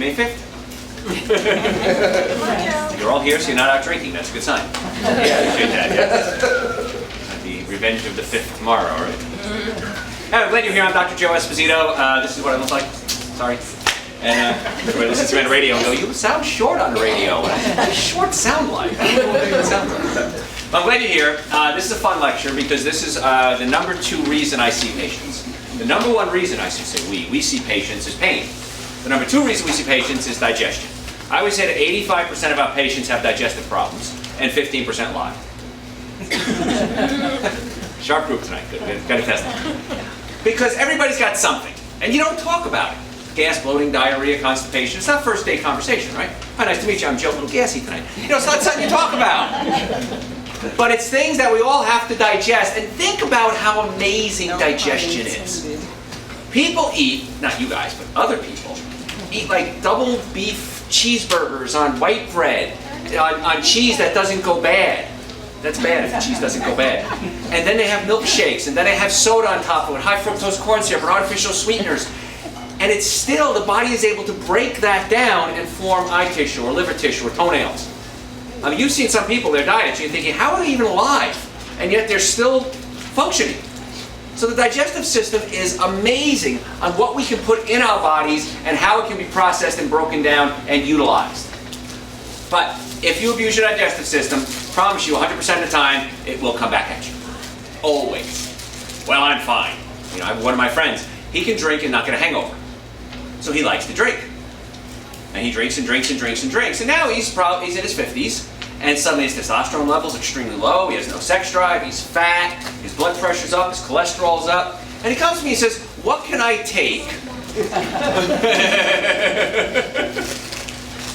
May 5th. You're all here, so you're not out drinking. That's a good sign. Yeah, appreciate that. Yeah. The revenge of the 5th tomorrow, all right? I'm glad you're here. I'm Dr. Joe Esposito. This is what I look like. Sorry. And everybody listens to me on the radio and go, you sound short on the radio. What does short sound like? I don't know what it sounds like. Well, I'm glad you're here. This is a fun lecture because this is the number 2 reason I see patients. The number 1 reason I should say we see patients is pain. The number 2 reason we see patients is digestion. I always say that 85% of our patients have digestive problems and 15% lie. Sharp group tonight. Good. Got to test it. Because everybody's got something, and you don't talk about it. Gas, bloating, diarrhea, constipation. It's not first day conversation, right? Hi, nice to meet you. I'm Joe. A little gassy tonight. You know, it's not something you talk about. But it's things that we all have to digest. And think about how amazing digestion is. People eat, not you guys, but other people, eat like double beef cheeseburgers on white bread, on cheese that doesn't go bad. That's bad if the cheese doesn't go bad. And then they have milkshakes, and then they have soda on top of it, high fructose corn syrup, and artificial sweeteners. And it's still, the body is able to break that down and form eye tissue or liver tissue or toenails. I mean, you've seen some people, their diets, and you're thinking, how are they even alive? And yet they're still functioning. So the digestive system is amazing on what we can put in our bodies and how it can be processed and broken down and utilized. But if you abuse your digestive system, promise you 100% of the time, it will come back at you. Always. Well, I'm fine. You know, I have one of my friends, he can drink and not get a hangover. So he likes to drink. And he drinks and drinks and drinks and drinks. And now he's in his 50s, and suddenly his testosterone level's extremely low, he has no sex drive, he's fat, his blood pressure's up, his cholesterol's up. And he comes to me and says, what can I take?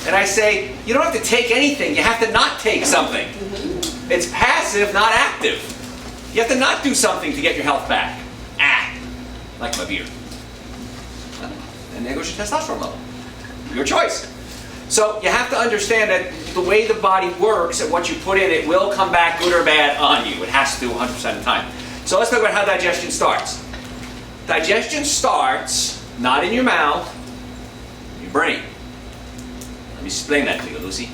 And I say, you don't have to take anything, you have to not take something. It's passive, not active. You have to not do something to get your health back. Like my beer. And there goes your testosterone level. Your choice. So you have to understand that the way the body works and what you put in, it will come back good or bad on you. It has to 100% of the time. So let's talk about how digestion starts. Digestion starts not in your mouth, your brain. Let me explain that to you, Lucy.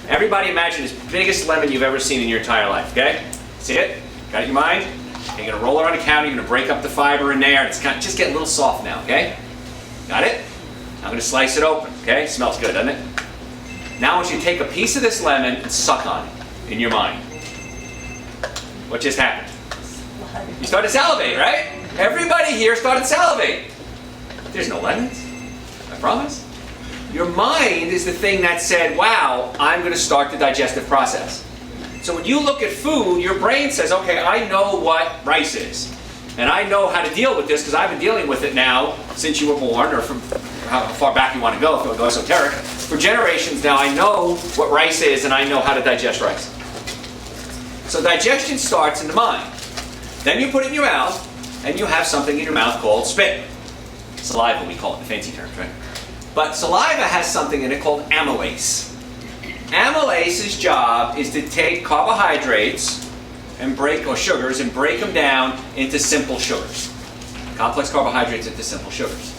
Everybody imagine this biggest lemon you've ever seen in your entire life, okay? See it? Got it in your mind? Okay, you're going to roll it on the counter, you're going to break up the fiber in there, and it's kind of just getting a little soft now, okay? Got it? I'm going to slice it open, okay? Smells good, doesn't it? Now I want you to take a piece of this lemon and suck on it in your mind. What just happened? You started to salivate, right? Everybody here started to salivate. There's no lemons, I promise. Your mind is the thing that said, wow, I'm going to start the digestive process. So when you look at food, your brain says, okay, I know what rice is. And I know how to deal with this because I've been dealing with it now since you were born, or from how far back you want to go, if you want to go esoteric. For generations now, I know what rice is and I know how to digest rice. So digestion starts in the mind. Then you put it in your mouth, and you have something in your mouth called spit. Saliva, we call it in the fancy terms, right? But saliva has something in it called amylase. Amylase's job is to take carbohydrates and or sugars and break them down into simple sugars. Complex carbohydrates into simple sugars.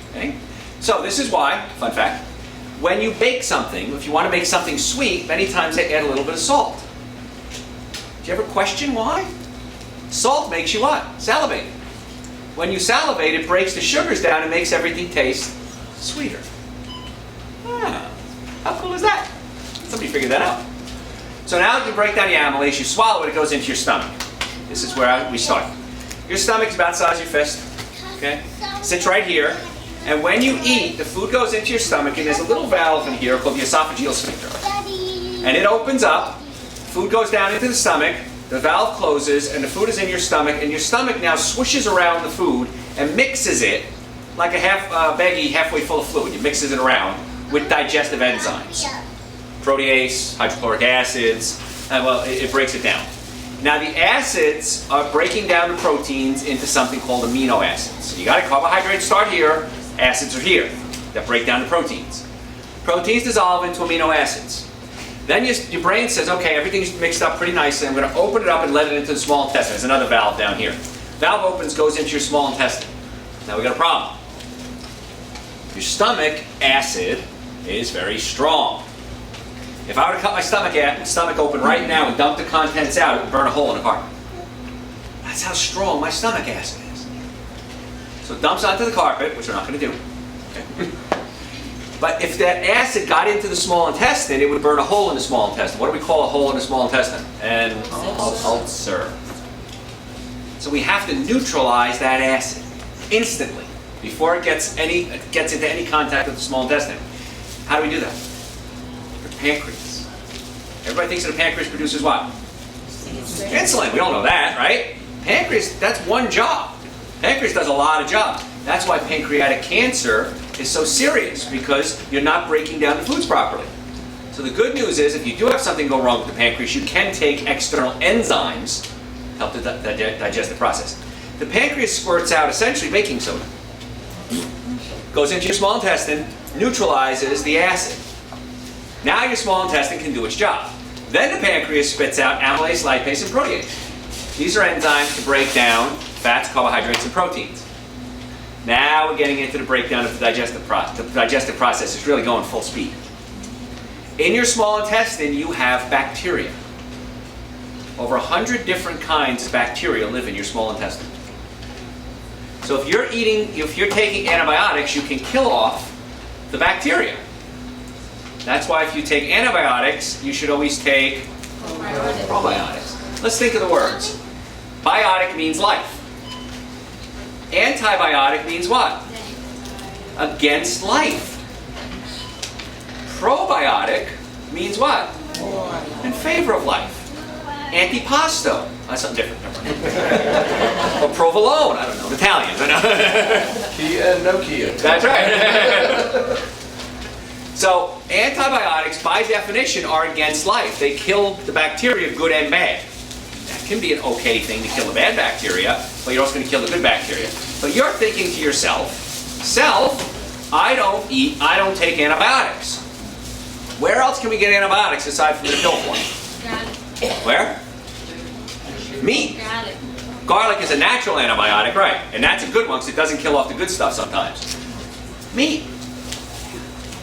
Okay? So this is why, fun fact, when you bake something, if you want to make something sweet, many times they add a little bit of salt. Do you ever question why? Salt makes you what? Salivate. When you salivate, it breaks the sugars down and makes everything taste sweeter. Ah, how cool is that? Somebody figured that out. So now you break down the amylase, you swallow it, it goes into your stomach. This is where we start. Your stomach is about the size of your fist. Okay? Sits right here. And when you eat, the food goes into your stomach, and there's a little valve in here called the esophageal sphincter. And it opens up, food goes down into the stomach, the valve closes, and the food is in your stomach, and your stomach now swishes around the food and mixes it like a baggie halfway full of fluid. It mixes it around with digestive enzymes. Protease, hydrochloric acids, and well, it breaks it down. Now the acids are breaking down the proteins into something called amino acids. So you got it, carbohydrates start here, acids are here that break down the proteins. Proteins dissolve into amino acids. Then your brain says, okay, everything's mixed up pretty nicely, I'm going to open it up and let it into the small intestine. There's another valve down here. Valve opens, goes into your small intestine. Now we got a problem. Your stomach acid is very strong. If I were to cut my stomach open right now and dump the contents out, it would burn a hole in the carpet. That's how strong my stomach acid is. So it dumps onto the carpet, which we're not going to do. Okay. But if that acid got into the small intestine, it would burn a hole in the small intestine. What do we call a hole in the small intestine? An ulcer. So we have to neutralize that acid instantly before it gets into any contact with the small intestine. How do we do that? The pancreas. Everybody thinks that the pancreas produces what? Insulin. We all know that, right? Pancreas, that's one job. Pancreas does a lot of jobs. That's why pancreatic cancer is so serious, because you're not breaking down the foods properly. So the good news is, if you do have something go wrong with the pancreas, you can take external enzymes to help the digestive process. The pancreas squirts out essentially baking soda. Goes into your small intestine, neutralizes the acid. Now your small intestine can do its job. Then the pancreas spits out amylase, lipase, and protease. These are enzymes to break down fats, carbohydrates, and proteins. Now we're getting into the breakdown of the digestive process. The digestive process is really going full speed. In your small intestine, you have bacteria. Over 100 different kinds of bacteria live in your small intestine. So if you're taking antibiotics, you can kill off the bacteria. That's why if you take antibiotics, you should always take probiotics. Let's think of the words. Biotic means life. Antibiotic means what? Against life. Probiotic means what? In favor of life. Antipasto. That's something different. Or provolone. I don't know. Italian. Kia, no Kia. That's right. So antibiotics, by definition, are against life. They kill the bacteria, good and bad. That can be an okay thing to kill the bad bacteria, but you're also going to kill the good bacteria. But you're thinking to yourself, I don't take antibiotics. Where else can we get antibiotics aside from the pill form? Where? Meat. Garlic is a natural antibiotic, right? And that's a good one because it doesn't kill off the good stuff sometimes. Meat.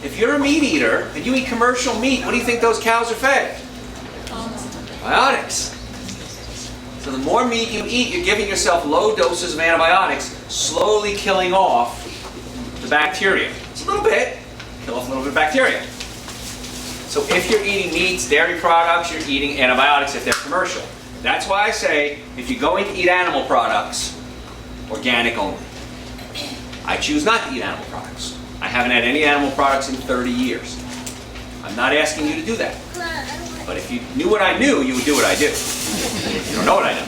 If you're a meat eater and you eat commercial meat, what do you think those cows are fed? Antibiotics. So the more meat you eat, you're giving yourself low doses of antibiotics, slowly killing off the bacteria. It's a little bit, kill off a little bit of bacteria. So if you're eating meats, dairy products, you're eating antibiotics if they're commercial. That's why I say, if you're going to eat animal products, organic only. I choose not to eat animal products. I haven't had any animal products in 30 years. I'm not asking you to do that. But if you knew what I knew, you would do what I do. You don't know what I know.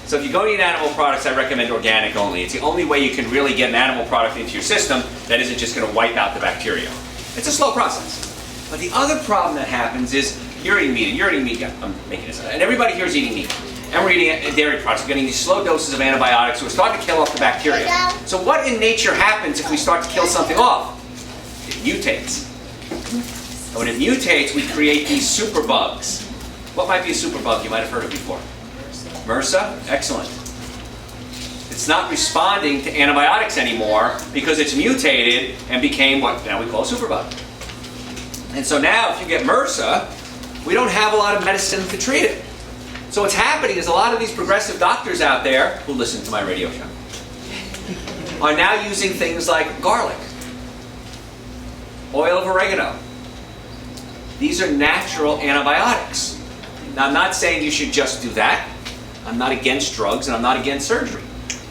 So if you're going to eat animal products, I recommend organic only. It's the only way you can really get an animal product into your system that isn't just going to wipe out the bacteria. It's a slow process. But the other problem that happens is you're eating meat, and you're eating meat. Yeah, I'm making this up. And everybody here is eating meat. And we're eating dairy products. We're getting these slow doses of antibiotics, so we're starting to kill off the bacteria. So what in nature happens if we start to kill something off? It mutates. And when it mutates, we create these superbugs. What might be a superbug? You might have heard of before. MRSA? Excellent. It's not responding to antibiotics anymore because it's mutated and became what now we call a superbug. And so now if you get MRSA, we don't have a lot of medicine to treat it. So what's happening is a lot of these progressive doctors out there who listen to my radio show are now using things like garlic, oil of oregano. These are natural antibiotics. Now I'm not saying you should just do that. I'm not against drugs and I'm not against surgery.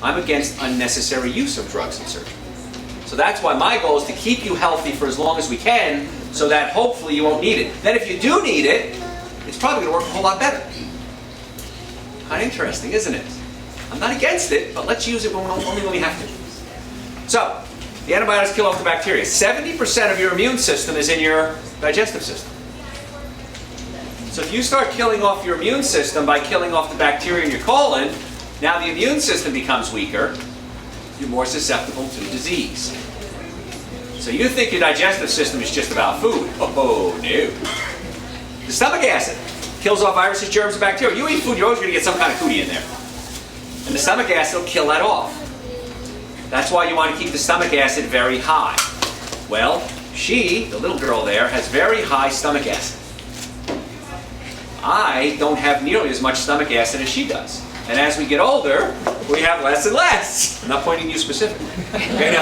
I'm against unnecessary use of drugs and surgery. So that's why my goal is to keep you healthy for as long as we can so that hopefully you won't need it. Then if you do need it, it's probably going to work a whole lot better. Kind of interesting, isn't it? I'm not against it, but let's use it only when we have to. So, the antibiotics kill off the bacteria. 70% of your immune system is in your digestive system. So if you start killing off your immune system by killing off the bacteria in your colon, now the immune system becomes weaker, you're more susceptible to disease. So you think your digestive system is just about food. Oh, no. The stomach acid kills off viruses, germs, and bacteria. You eat food, you're always going to get some kind of cootie in there. And the stomach acid will kill that off. That's why you want to keep the stomach acid very high. Well, she, the little girl there, has very high stomach acid. I don't have nearly as much stomach acid as she does. And as we get older, we have less and less. I'm not pointing to you specifically. Okay,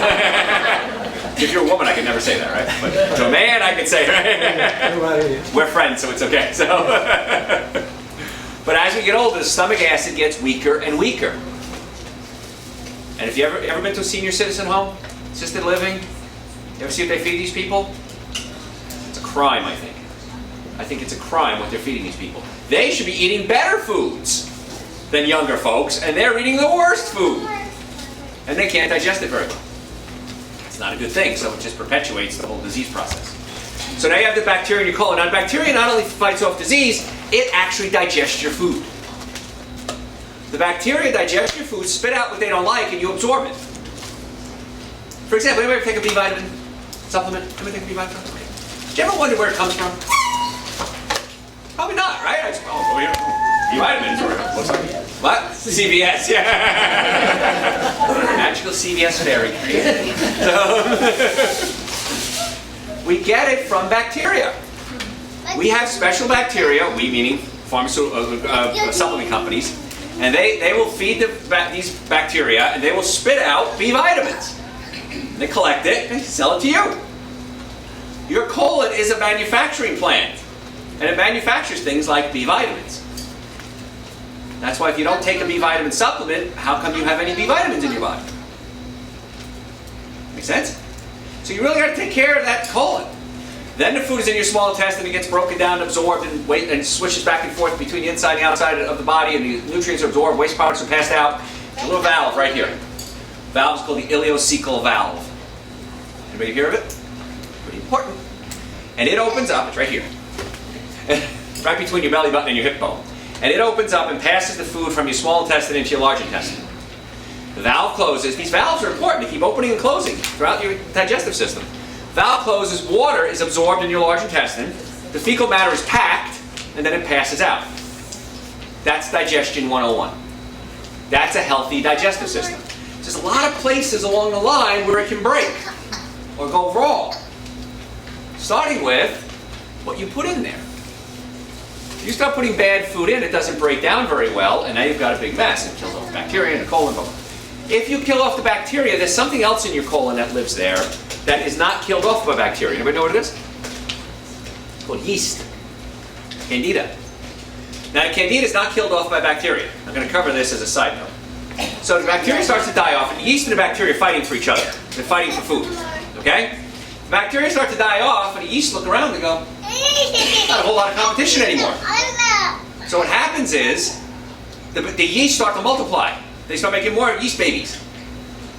if you're a woman, I could never say that, right? But to a man, I could say, right? We're friends, so it's okay. So, but as we get older, the stomach acid gets weaker and weaker. And if you ever been to a senior citizen home, assisted living, you ever see what they feed these people? It's a crime, I think. I think it's a crime what they're feeding these people. They should be eating better foods than younger folks, and they're eating the worst food. And they can't digest it very well. It's not a good thing, so it just perpetuates the whole disease process. So now you have the bacteria in your colon. Now the bacteria not only fights off disease, it actually digests your food. The bacteria digest your food, spit out what they don't like, and you absorb it. For example, anybody ever take a B vitamin supplement? Anybody take a B vitamin supplement? Do you ever wonder where it comes from? Probably not, right? I just, B vitamins, or looks like it. What? CVS, yeah. Magical CVS fairy. So, we get it from bacteria. We have special bacteria, we meaning pharmaceutical supplement companies, and they will feed these bacteria, and they will spit out B vitamins. And they collect it and sell it to you. Your colon is a manufacturing plant, and it manufactures things like B vitamins. That's why if you don't take a B vitamin supplement, how come you have any B vitamins in your body? Make sense? So you really got to take care of that colon. Then the food is in your small intestine, it gets broken down, absorbed, and switches back and forth between the inside and the outside of the body, and the nutrients are absorbed, waste products are passed out. There's a little valve right here. The valve is called the Ileocecal Valve. Anybody hear of it? Pretty important. And it opens up, it's right here. Right between your belly button and your hip bone. And it opens up and passes the food from your small intestine into your large intestine. The valve closes. These valves are important. They keep opening and closing throughout your digestive system. Valve closes, water is absorbed in your large intestine, the fecal matter is packed, and then it passes out. That's Digestion 101. That's a healthy digestive system. There's a lot of places along the line where it can break or go wrong. Starting with what you put in there. If you start putting bad food in, it doesn't break down very well, and now you've got a big mess. It kills off the bacteria in the colon. If you kill off the bacteria, there's something else in your colon that lives there that is not killed off by bacteria. Anybody know what it is? It's called yeast. Candida. Now, the candida is not killed off by bacteria. I'm going to cover this as a side note. So the bacteria starts to die off, and the yeast and the bacteria are fighting for each other. They're fighting for food. Okay? The bacteria start to die off, and the yeast look around and go, not a whole lot of competition anymore. So what happens is, the yeast start to multiply. They start making more yeast babies.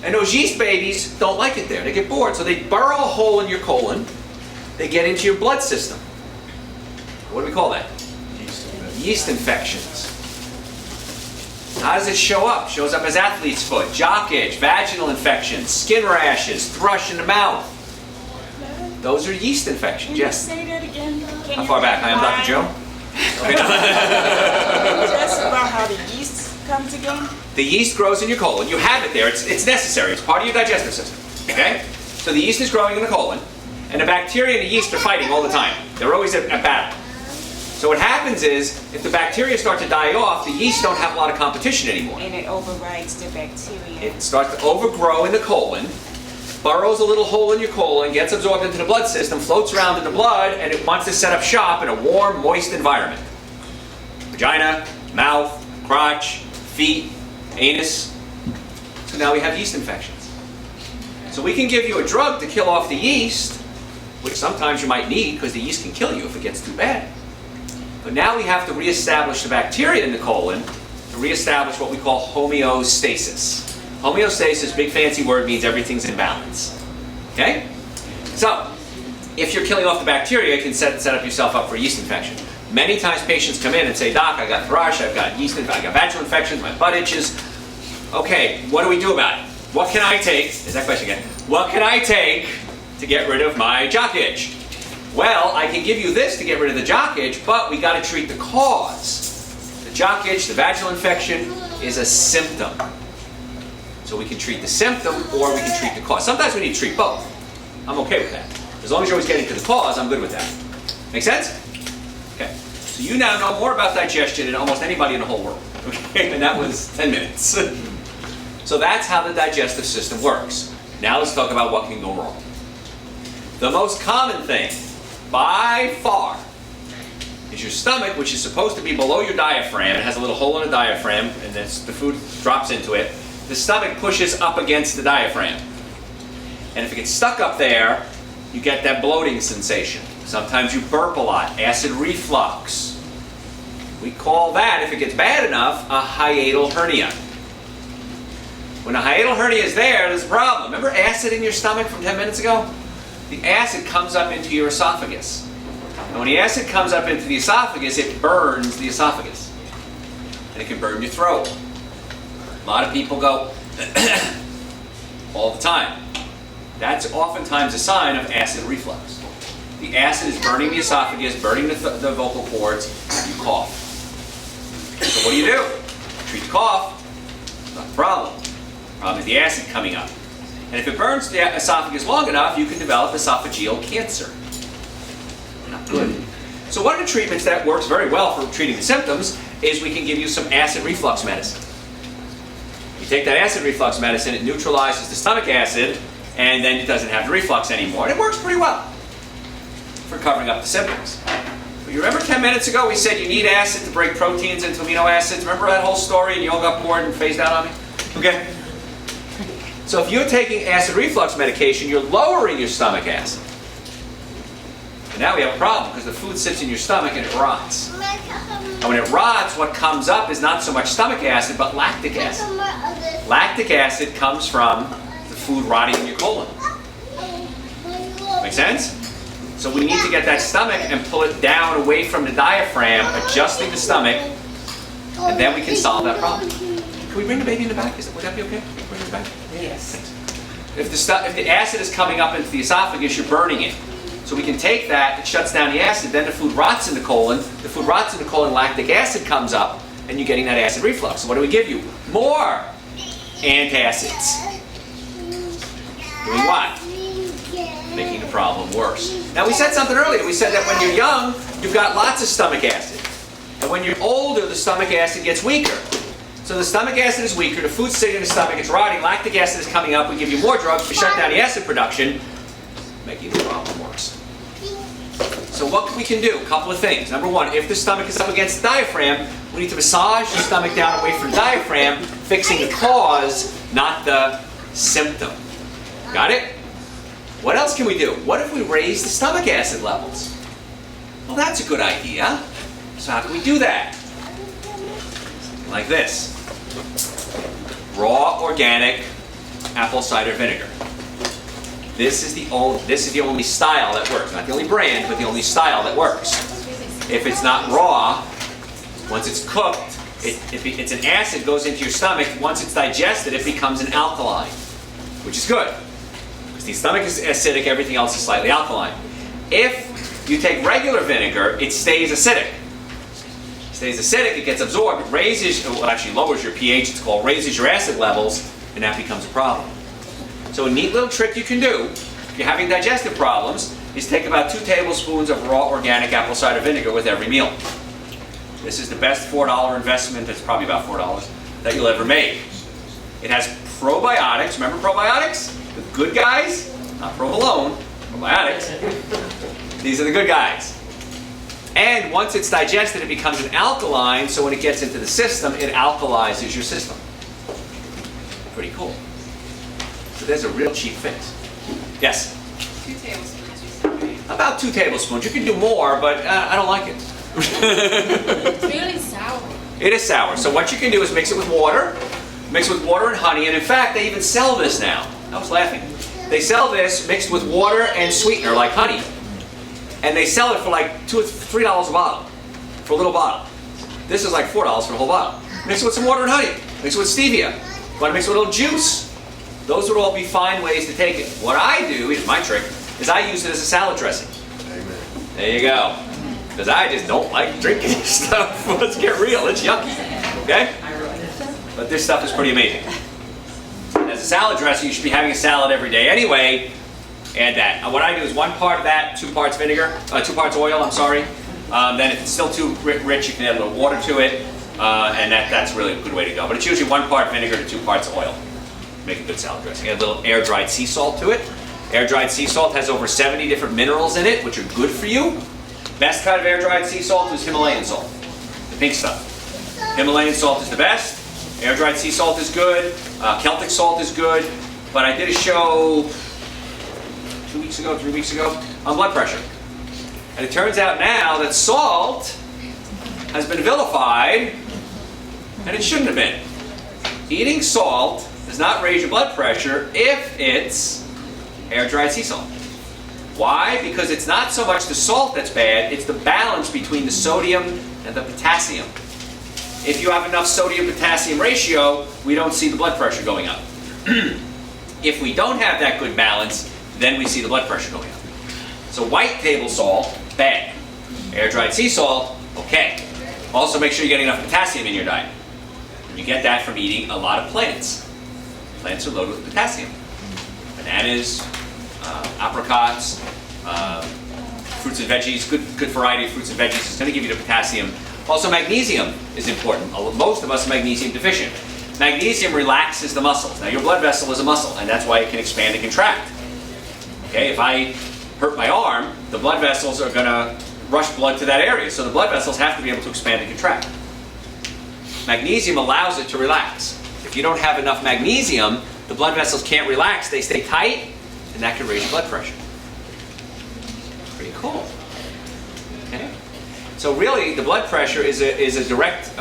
And those yeast babies don't like it there. They get bored. So they burrow a hole in your colon. They get into your blood system. What do we call that? Yeast infections. How does it show up? It shows up as athlete's foot, jock itch, vaginal infections, skin rashes, thrush in the mouth. Those are yeast infections, yes. Say that again. How far back? I am Dr. Joe. Okay, Just about how the yeast comes again. The yeast grows in your colon. You have it there. It's necessary. It's part of your digestive system. Okay? So the yeast is growing in the colon, and the bacteria and the yeast are fighting all the time. They're always at battle. So what happens is, if the bacteria start to die off, the yeast don't have a lot of competition anymore. And it overrides the bacteria. It starts to overgrow in the colon, burrows a little hole in your colon, gets absorbed into the blood system, floats around in the blood, and it wants to set up shop in a warm, moist environment. Vagina, mouth, crotch, feet, anus. So now we have yeast infections. So we can give you a drug to kill off the yeast, which sometimes you might need because the yeast can kill you if it gets too bad. But now we have to reestablish the bacteria in the colon to reestablish what we call homeostasis. Homeostasis, big fancy word, means everything's in balance. Okay? So, if you're killing off the bacteria, you can set yourself up for a yeast infection. Many times patients come in and say, Doc, I got thrush, I've got yeast infection, I got vaginal infections, my butt itches. Okay, what do we do about it? What can I take? Is that question again? What can I take to get rid of my jock itch? Well, I can give you this to get rid of the jock itch, but we got to treat the cause. The jock itch, the vaginal infection, is a symptom. So we can treat the symptom or we can treat the cause. Sometimes we need to treat both. I'm okay with that. As long as you're always getting to the cause, I'm good with that. Make sense? Okay. So you now know more about digestion than almost anybody in the whole world. Okay? And that was 10 minutes. So that's how the digestive system works. Now let's talk about what can go wrong. The most common thing, by far, is your stomach, which is supposed to be below your diaphragm. It has a little hole in the diaphragm, and then the food drops into it. The stomach pushes up against the diaphragm. And if it gets stuck up there, you get that bloating sensation. Sometimes you burp a lot, acid reflux. We call that, if it gets bad enough, a hiatal hernia. When a hiatal hernia is there, there's a problem. Remember acid in your stomach from 10 minutes ago? The acid comes up into your esophagus. And when the acid comes up into the esophagus, it burns the esophagus. And it can burn your throat. A lot of people go all the time. That's oftentimes a sign of acid reflux. The acid is burning the esophagus, burning the vocal cords, and you cough. So what do? Treat the cough. Not the problem. The problem is the acid coming up. And if it burns the esophagus long enough, you can develop esophageal cancer. Not good. So one of the treatments that works very well for treating the symptoms is we can give you some acid reflux medicine. You take that acid reflux medicine, it neutralizes the stomach acid, and then it doesn't have the reflux anymore. And it works pretty well for covering up the symptoms. But you remember 10 minutes ago we said you need acid to break proteins into amino acids? Remember that whole story and you all got bored and phased out on me? Okay? So if you're taking acid reflux medication, you're lowering your stomach acid. And now we have a problem because the food sits in your stomach and it rots. And when it rots, what comes up is not so much stomach acid, but lactic acid. Lactic acid comes from the food rotting in your colon. Make sense? So we need to get that stomach and pull it down away from the diaphragm, adjusting the stomach, and then we can solve that problem. Can we bring the baby in the back? Would that be okay? Can we bring it in the back? Yes. If the acid is coming up into the esophagus, you're burning it. So we can take that, it shuts down the acid, then the food rots in the colon. The food rots in the colon, lactic acid comes up, and you're getting that acid reflux. So what do we give you? More antacids. Doing what? Making the problem worse. Now we said something earlier. We said that when you're young, you've got lots of stomach acid. And when you're older, the stomach acid gets weaker. So the stomach acid is weaker, the food's sitting in the stomach, it's rotting, lactic acid is coming up, we give you more drugs to shut down the acid production, making the problem worse. So what we can do? A couple of things. Number one, if the stomach is up against the diaphragm, we need to massage the stomach down away from the diaphragm, fixing the cause, not the symptom. Got it? What else can we do? What if we raise the stomach acid levels? Well, that's a good idea. So how can we do that? Like this. Raw organic apple cider vinegar. This is the only style that works. Not the only brand, but the only style that works. If it's not raw, once it's cooked, it's an acid goes into your stomach. Once it's digested, it becomes an alkaline, which is good. Because the stomach is acidic, everything else is slightly alkaline. If you take regular vinegar, it stays acidic. It stays acidic, it gets absorbed, it raises, well, actually lowers your pH, it's called, raises your acid levels, and that becomes a problem. So a neat little trick you can do, if you're having digestive problems, is take about 2 tablespoons of raw organic apple cider vinegar with every meal. This is the best $4 investment, that's probably about $4, that you'll ever make. It has probiotics, remember probiotics? The good guys, not provolone, probiotics. These are the good guys. And once it's digested, it becomes an alkaline, so when it gets into the system, it alkalizes your system. Pretty cool. So there's a real cheap fix. Yes? 2 tablespoons, you said, right? About 2 tablespoons. You can do more, but I don't like it. It's really sour. It is sour. So what you can do is mix it with water. Mix it with water and honey. And in fact, they even sell this now. I was laughing. They sell this mixed with water and sweetener, like honey. And they sell it for like $2 or $3 a bottle. For a little bottle. This is like $4 for the whole bottle. Mix it with some water and honey. Mix it with stevia. Want to mix it with a little juice? Those would all be fine ways to take it. What I do, here's my trick, is I use it as a salad dressing. Amen. There you go. Because I just don't like drinking this stuff. Let's get real, it's yucky. Okay? But this stuff is pretty amazing. As a salad dressing, you should be having a salad every day anyway. Add that. What I do is 1 part of that, 2 parts vinegar, 2 parts oil, I'm sorry. Then if it's still too rich, you can add a little water to it. And that's really a good way to go. But it's usually 1 part vinegar to 2 parts oil. Make a good salad dressing. Add a little air-dried sea salt to it. Air-dried sea salt has over 70 different minerals in it, which are good for you. Best kind of air-dried sea salt is Himalayan salt, the pink stuff. Himalayan salt is the best. Air-dried sea salt is good. Celtic salt is good. But I did a show 2 weeks ago, 3 weeks ago, on blood pressure. And it turns out now that salt has been vilified, and it shouldn't have been. Eating salt does not raise your blood pressure if it's air-dried sea salt. Why? Because it's not so much the salt that's bad, it's the balance between the sodium and the potassium. If you have enough sodium-potassium ratio, we don't see the blood pressure going up. If we don't have that good balance, then we see the blood pressure going up. So white table salt, bad. Air-dried sea salt, okay. Also make sure you're getting enough potassium in your diet. You get that from eating a lot of plants. Plants are loaded with potassium. Bananas, apricots, fruits and veggies, good variety of fruits and veggies is going to give you the potassium. Also magnesium is important. Most of us are magnesium deficient. Magnesium relaxes the muscles. Now your blood vessel is a muscle, and that's why it can expand and contract. Okay, if I hurt my arm, the blood vessels are going to rush blood to that area, so the blood vessels have to be able to expand and contract. Magnesium allows it to relax. If you don't have enough magnesium, the blood vessels can't relax, they stay tight, and that can raise your blood pressure. Pretty cool. Okay? So really, the blood pressure is a direct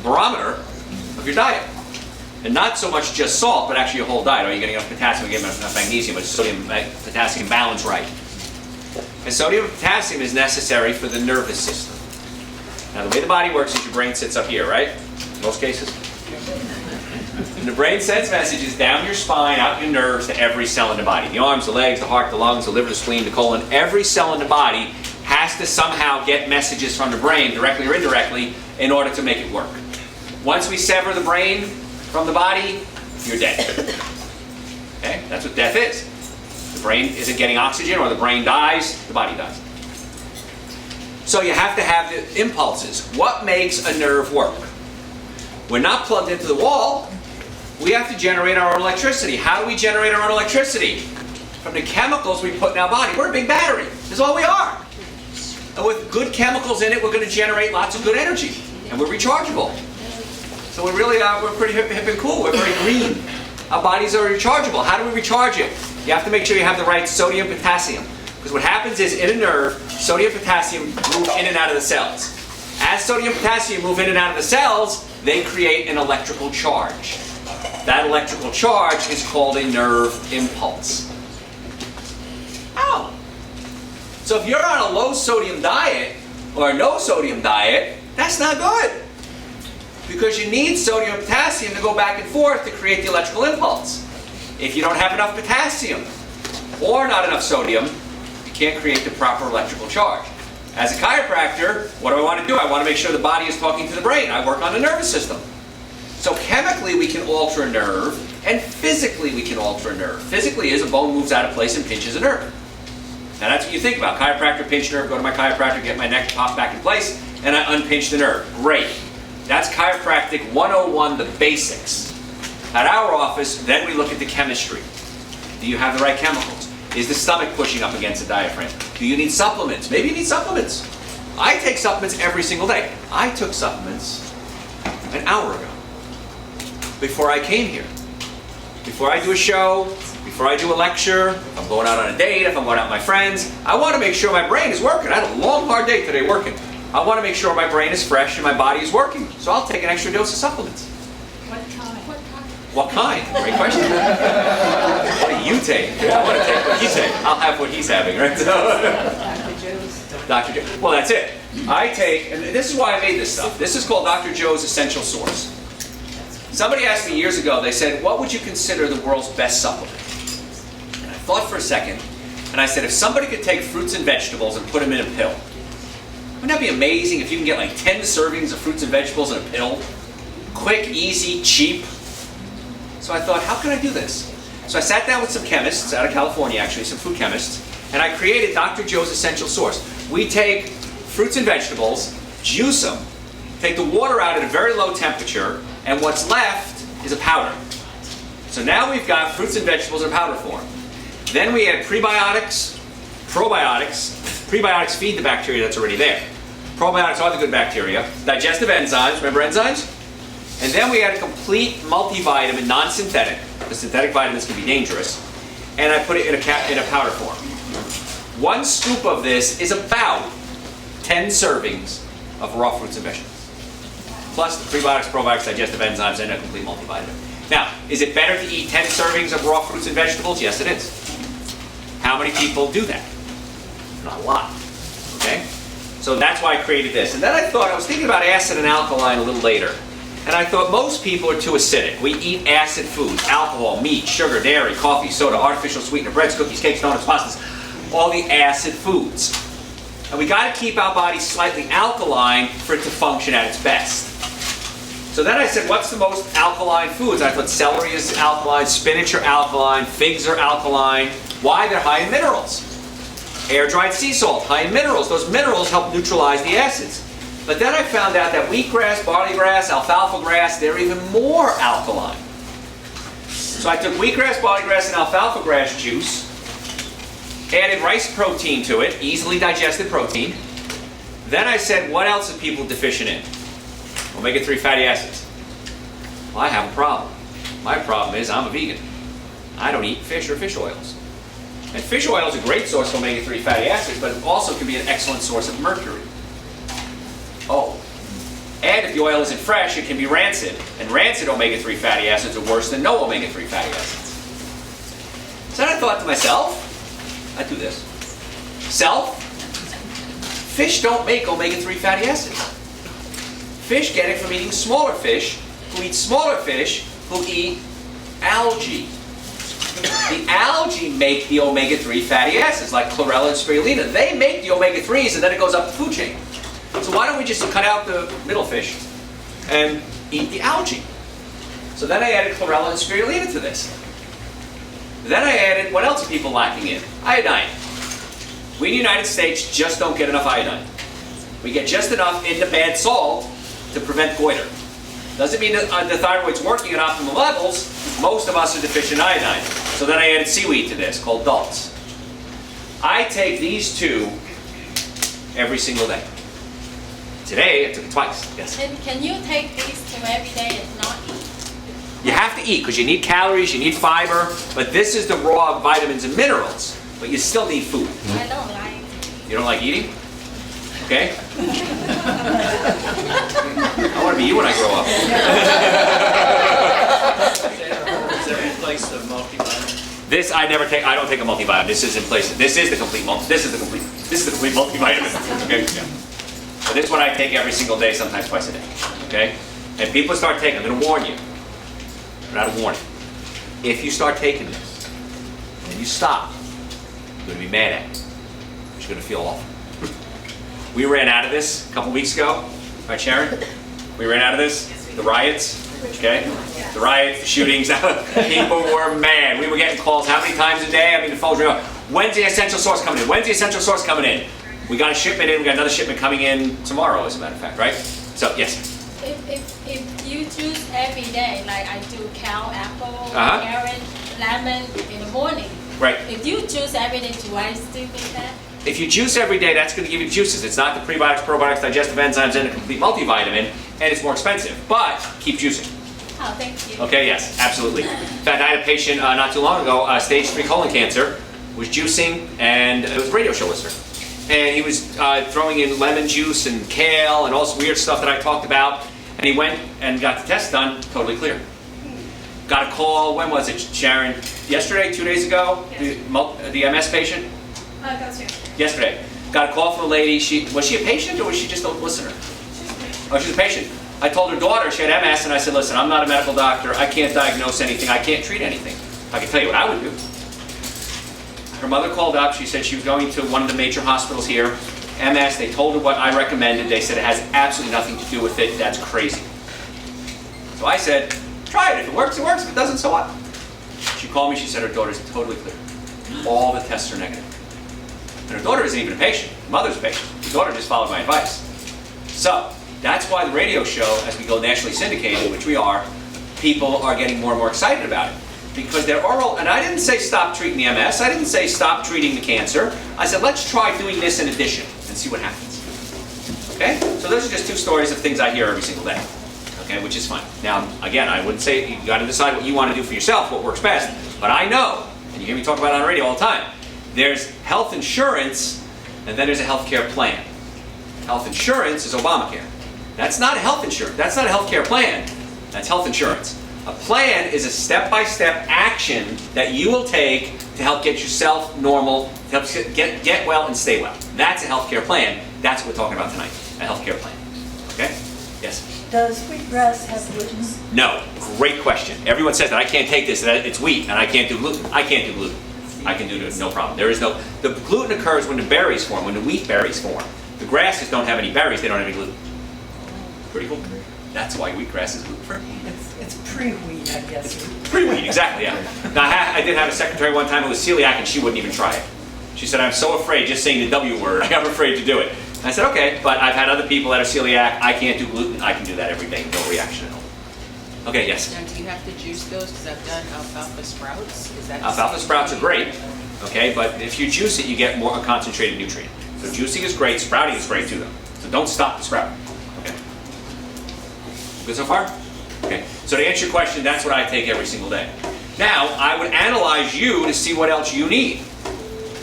barometer of your diet. And not so much just salt, but actually your whole diet. Are you getting enough potassium, getting enough magnesium, but sodium, potassium balance right? And sodium and potassium is necessary for the nervous system. Now the way the body works is your brain sits up here, right? In most cases. And the brain sends messages down your spine, out your nerves, to every cell in the body. The arms, the legs, the heart, the lungs, the liver, the spleen, the colon. Every cell in the body has to somehow get messages from the brain, directly or indirectly, in order to make it work. Once we sever the brain from the body, you're dead. Okay? That's what death is. The brain isn't getting oxygen, or the brain dies, the body dies. So you have to have the impulses. What makes a nerve work? We're not plugged into the wall. We have to generate our own electricity. How do we generate our own electricity? From the chemicals we put in our body. We're a big battery. That's all we are. And with good chemicals in it, we're going to generate lots of good energy. And we're rechargeable. So we're really, we're pretty hip and cool. We're very green. Our bodies are rechargeable. How do we recharge it? You have to make sure you have the right sodium, potassium. Because what happens is, in a nerve, sodium, potassium move in and out of the cells. As sodium, potassium move in and out of the cells, they create an electrical charge. That electrical charge is called a nerve impulse. Ow! So if you're on a low sodium diet, or a no sodium diet, that's not good. Because you need sodium and potassium to go back and forth to create the electrical impulse. If you don't have enough potassium, or not enough sodium, you can't create the proper electrical charge. As a chiropractor, what do I want to do? I want to make sure the body is talking to the brain. I work on the nervous system. So chemically we can alter a nerve, and physically we can alter a nerve. Physically is a bone moves out of place and pinches a nerve. Now that's what you think about. Chiropractor, pinch nerve, go to my chiropractor, get my neck popped back in place, and I unpinch the nerve. Great. That's chiropractic 101, the basics. At our office, then we look at the chemistry. Do you have the right chemicals? Is the stomach pushing up against the diaphragm? Do you need supplements? Maybe you need supplements. I take supplements every single day. I took supplements an hour ago, before I came here. Before I do a show, before I do a lecture, if I'm going out on a date, if I'm going out with my friends, I want to make sure my brain is working. I had a long, hard day today working. I want to make sure my brain is fresh and my body is working. So I'll take an extra dose of supplements. What kind? What kind? Great question. What do you take? I want to take what you take. I'll have what he's having, right? Dr. Joe's. Dr. Joe. Well, that's it. I take, and this is why I made this stuff. This is called Dr. Joe's Essential Source. Somebody asked me years ago, they said, what would you consider the world's best supplement? And I thought for a second, and I said, if somebody could take fruits and vegetables and put them in a pill, wouldn't that be amazing if you can get like 10 servings of fruits and vegetables in a pill? Quick, easy, cheap. So I thought, how can I do this? So I sat down with some chemists out of California, actually, some food chemists, and I created Dr. Joe's Essential Source. We take fruits and vegetables, juice them, take the water out at a very low temperature, and what's left is a powder. So now we've got fruits and vegetables in powder form. Then we add prebiotics, probiotics. Prebiotics feed the bacteria that's already there. Probiotics are the good bacteria. Digestive enzymes, remember enzymes? And then we add a complete multivitamin, non-synthetic, because synthetic vitamins can be dangerous, and I put it in a powder form. 1 scoop of this is about 10 servings of raw fruits and vegetables. Plus the prebiotics, probiotics, digestive enzymes, and a complete multivitamin. Now, is it better to eat 10 servings of raw fruits and vegetables? Yes, it is. How many people do that? Not a lot. Okay? So that's why I created this. And then I was thinking about acid and alkaline a little later. And I thought most people are too acidic. We eat acid foods, alcohol, meat, sugar, dairy, coffee, soda, artificial sweetener, breads, cookies, cakes, donuts, pastas, all the acid foods. And we got to keep our bodies slightly alkaline for it to function at its best. So then I said, what's the most alkaline foods? I thought celery is alkaline, spinach are alkaline, figs are alkaline. Why? They're high in minerals. Air-dried sea salt, high in minerals. Those minerals help neutralize the acids. But then I found out that wheatgrass, barley grass, alfalfa grass, they're even more alkaline. So I took wheatgrass, barley grass, and alfalfa grass juice, added rice protein to it, easily digested protein. Then I said, what else are people deficient in? Omega-3 fatty acids. Well, I have a problem. My problem is I'm a vegan. I don't eat fish or fish oils. And fish oil is a great source of omega-3 fatty acids, but it also can be an excellent source of mercury. Oh, and if the oil isn't fresh, it can be rancid. And rancid omega-3 fatty acids are worse than no omega-3 fatty acids. So then I thought to myself, I do this. Fish don't make omega-3 fatty acids. Fish get it from eating smaller fish, who eat smaller fish, who eat algae. The algae make the omega-3 fatty acids, like chlorella and spirulina. They make the omega-3s, and then it goes up the food chain. So why don't we just cut out the middle fish and eat the algae? So then I added chlorella and spirulina to this. Then I added, what else are people lacking in? Iodine. We in the United States just don't get enough iodine. We get just enough in the bad salt to prevent goiter. Doesn't mean that the thyroid's working at optimal levels. Most of us are deficient in iodine. So then I added seaweed to this, called dulse. I take these two every single day. Today, I took it twice. Yes. Can you take these two every day and not eat? You have to eat because you need calories, you need fiber, but this is the raw vitamins and minerals. But you still need food. I don't like. You don't like eating? Okay. I want to be you when I grow up. Is there in place of multivitamin? This I never take. I don't take a multivitamin. This is in place. This is the complete multivitamin. Okay. Yeah. But this one I take every single day, sometimes twice a day. Okay. And people start taking. I'm going to warn you. Not a warning. If you start taking this and you stop, you're going to be mad at me. You're going to feel awful. We ran out of this a couple weeks ago. Right, Sharon? We ran out of this. The riots. Okay? The riots, the shootings. People were mad. We were getting calls how many times a day? I mean, the phones were going, when's the essential source coming in? When's the essential source coming in? We got a shipment in. We got another shipment coming in tomorrow, as a matter of fact, right? So, yes. If you choose every day, like I do cow, apple, carrot, lemon in the morning. Right. If you choose every day, do I still get that? If you juice every day, that's going to give you juices. It's not the prebiotics, probiotics, digestive enzymes, and a complete multivitamin, and it's more expensive. But keep juicing. Oh, thank you. Okay, yes, absolutely. In fact, I had a patient not too long ago, stage 3 colon cancer, was juicing, and it was a radio show listener. And he was throwing in lemon juice and kale and all this weird stuff that I talked about. And he went and got the test done, totally clear. Got a call, when was it, Sharon? Yesterday, 2 days ago? Yes. The MS patient? That's you. Yesterday. Got a call from a lady. Was she a patient or was she just a listener? Oh, she's a patient. I told her daughter she had MS, and I said, listen, I'm not a medical doctor. I can't diagnose anything. I can't treat anything. I can tell you what I would do. Her mother called up. She said she was going to one of the major hospitals here. MS, they told her what I recommended. They said it has absolutely nothing to do with it. That's crazy. So I said, Try it. If it works, it works. If it doesn't, so what? She called me. She said her daughter's totally clear. All the tests are negative. And her daughter isn't even a patient. The mother's a patient. The daughter just followed my advice. So that's why the radio show, as we go nationally syndicated, which we are, people are getting more and more excited about it. Because they're oral, and I didn't say stop treating the MS, I didn't say stop treating the cancer. I said let's try doing this in addition and see what happens. Okay? So those are just two stories of things I hear every single day. Okay, which is fine. Now, again, I wouldn't say you got to decide what you want to do for yourself, what works best. But I know, and you hear me talk about it on the radio all the time, there's health insurance, and then there's a health care plan. Health insurance is Obamacare. That's not a health insurance. That's not a health care plan. That's health insurance. A plan is a step-by-step action that you will take to help get yourself normal, to help get well and stay well. That's a health care plan. That's what we're talking about tonight, a health care plan. Okay? Yes? Does wheatgrass have gluten? No. Great question. Everyone says that I can't take this, that it's wheat, and I can't do gluten. I can't do gluten. I can do it, no problem. There is no, the gluten occurs when the berries form, when the wheat berries form. The grasses don't have any berries, they don't have any gluten. Pretty cool. That's why wheatgrass is gluten-free. It's pre-wheat, I guess. Pre-wheat, exactly, yeah. Now, I did have a secretary one time who was celiac, and she wouldn't even try it. She said, I'm so afraid, just saying the W word, I'm afraid to do it. I said, okay, but I've had other people that are celiac, I can't do gluten, I can do that every day, no reaction at all. Okay, yes? Now, do you have to juice those? Because I've done alfalfa sprouts. Is that Alfalfa sprouts are great, okay, but if you juice it, you get more a concentrated nutrient. So juicing is great, sprouting is great too, though. So don't stop the sprout. Okay. Good so far? Okay. So to answer your question, that's what I take every single day. Now, I would analyze you to see what else you need.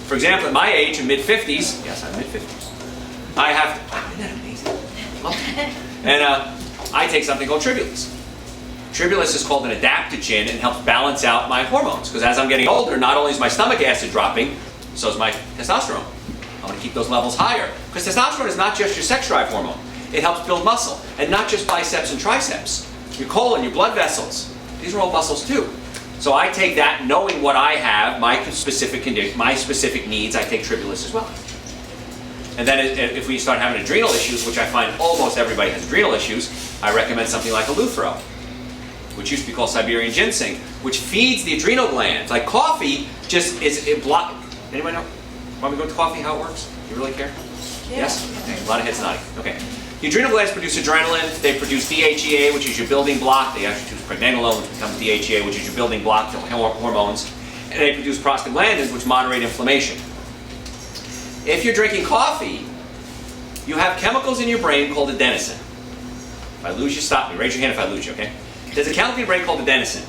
For example, at my age, in mid-50s, yes, I'm mid-50s, I have, wow, isn't that amazing? And I take something called Tribulus. Tribulus is called an adaptogen and helps balance out my hormones. Because as I'm getting older, not only is my stomach acid dropping, so is my testosterone. I want to keep those levels higher. Because testosterone is not just your sex drive hormone. It helps build muscle. And not just biceps and triceps. Your colon, your blood vessels. These are all muscles too. So I take that knowing what I have, my specific condition, my specific needs, I take Tribulus as well. And then if we start having adrenal issues, which I find almost everybody has adrenal issues, I recommend something like Eleuthero, which used to be called Siberian ginseng, which feeds the adrenal glands. Like coffee just is it block. Anybody know? Want me to go to coffee, how it works? You really care? Yeah. Yes? Okay. A lot of heads nodding. Okay. The adrenal glands produce adrenaline. They produce DHEA, which is your building block. They actually produce pregnenolone, which becomes DHEA, which is your building block to hormones. And they produce prostaglandins, which moderate inflammation. If you're drinking coffee, you have chemicals in your brain called adenosine. If I lose you, stop me. Raise your hand if I lose you, okay? There's a chemical in your brain called adenosine.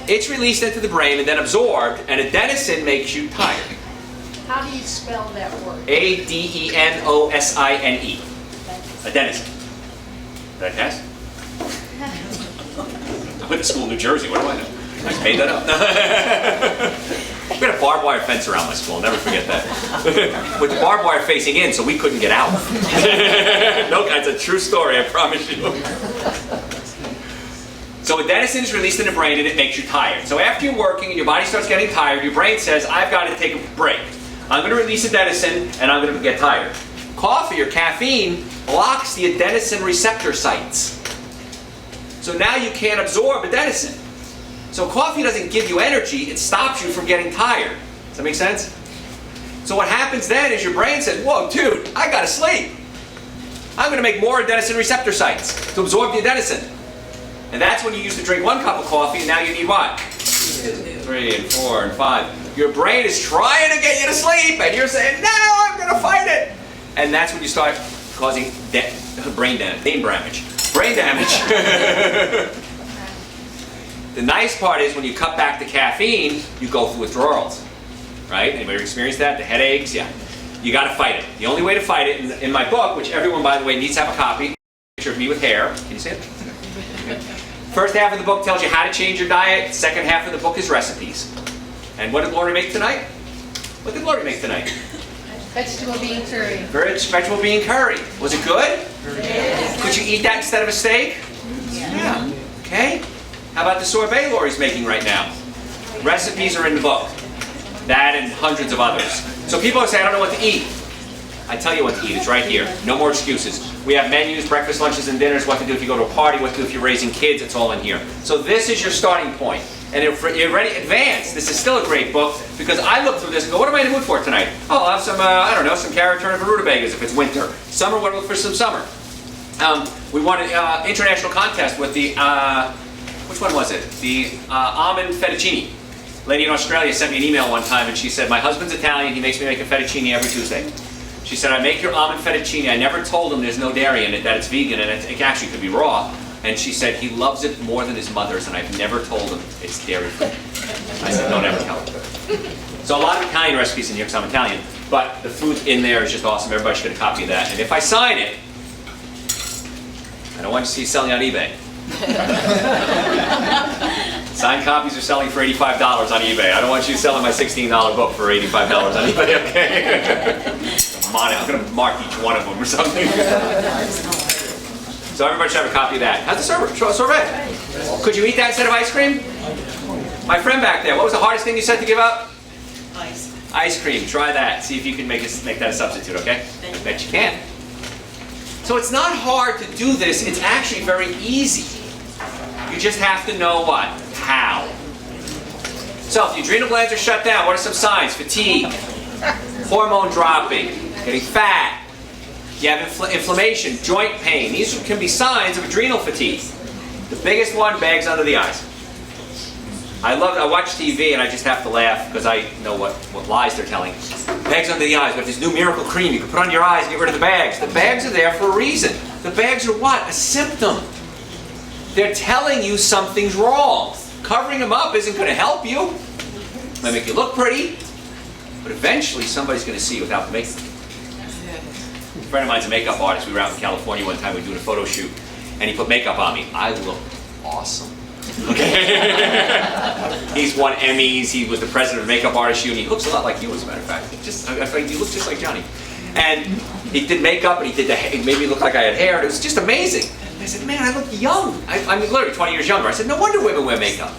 It's released into the brain and then absorbed, and adenosine makes you tired. How do you spell that word? Adenosine. Adenosine. Did I pass? I went to school in New Jersey. What do I know? I just made that up. We had a barbed wire fence around my school. I'll never forget that. With the barbed wire facing in, so we couldn't get out. No, it's a true story, I promise you. So adenosine is released in the brain and it makes you tired. So after you're working and your body starts getting tired, your brain says, I've got to take a break. I'm going to release adenosine and I'm going to get tired. Coffee or caffeine blocks the adenosine receptor sites. So now you can't absorb adenosine. So coffee doesn't give you energy, it stops you from getting tired. Does that make sense? So what happens then is your brain says, whoa, dude, I gotta sleep. I'm gonna make more adenosine receptor sites to absorb the adenosine. And that's when you used to drink 1 cup of coffee, and now you need what? 3 and 4 and 5. Your brain is trying to get you to sleep, and you're saying, no, I'm gonna fight it. And that's when you start causing brain damage. Brain damage. The nice part is when you cut back the caffeine, you go through withdrawals, right? Anybody experienced that? The headaches? Yeah. You got to fight it. The only way to fight it, in my book, which everyone, by the way, needs to have a copy, picture of me with hair. Can you see it? Okay. First half of the book tells you how to change your diet. Second half of the book is recipes. And what did Lori make tonight? What did Lori make tonight? Vegetable bean curry. Vegetable bean curry. Was it good? Yes. Could you eat that instead of a steak? Yeah. Okay. How about the sorbet Lori's making right now? Recipes are in the book. That and hundreds of others. So people say, I don't know what to eat. I tell you what to eat. It's right here. No more excuses. We have menus, breakfast, lunches, and dinners, what to do if you go to a party, what to do if you're raising kids. It's all in here. So this is your starting point. And if you're ready, advanced, this is still a great book because I look through this and go, what am I in the mood for tonight? Oh, I'll have some, I don't know, some carrot turnip and rutabagas if it's winter. Summer, what do I look for some summer? We won an international contest with the, which one was it? The almond fettuccine. Lady in Australia sent me an email one time and she said, my husband's Italian, he makes me make a fettuccine every Tuesday. She said, I make your almond fettuccine. I never told him there's no dairy in it, that it's vegan, and it actually could be raw. And she said, he loves it more than his mother's, and I've never told him it's dairy-free. I said, don't ever tell him. So a lot of Italian recipes in here because I'm Italian, but the food in there is just awesome. Everybody should get a copy of that. And if I sign it, I don't want you to see you selling on eBay. Signed copies are selling for $85 on eBay. I don't want you selling my $16 book for $85 on eBay, okay? I'm going to mark each one of them or something. So everybody should have a copy of that. How's the sorbet? Could you eat that instead of ice cream? My friend back there, what was the hardest thing you said to give up? Ice. Ice cream. Try that. See if you can make that a substitute, okay? I bet you can. So it's not hard to do this. It's actually very easy. You just have to know what? How. So if the adrenal glands are shut down, what are some signs? Fatigue, hormone dropping, getting fat. You have inflammation, joint pain. These can be signs of adrenal fatigue. The biggest one, bags under the eyes. I watch TV and I just have to laugh because I know what lies they're telling. Bags under the eyes, but this new miracle cream you can put on your eyes and get rid of the bags. The bags are there for a reason. The bags are what? A symptom. They're telling you something's wrong. Covering them up isn't going to help you. It might make you look pretty, but eventually somebody's going to see you without the makeup. A friend of mine's a makeup artist. We were out in California one time. We were doing a photo shoot, and he put makeup on me. I look awesome. Okay. He's won Emmys. He was the president of Makeup Artists Union. He looks a lot like you, as a matter of fact. He looks just like Johnny. And he did makeup, and he made me look like I had hair, and it was just amazing. I said, man, I look young. I'm literally 20 years younger. I said, no wonder women wear makeup.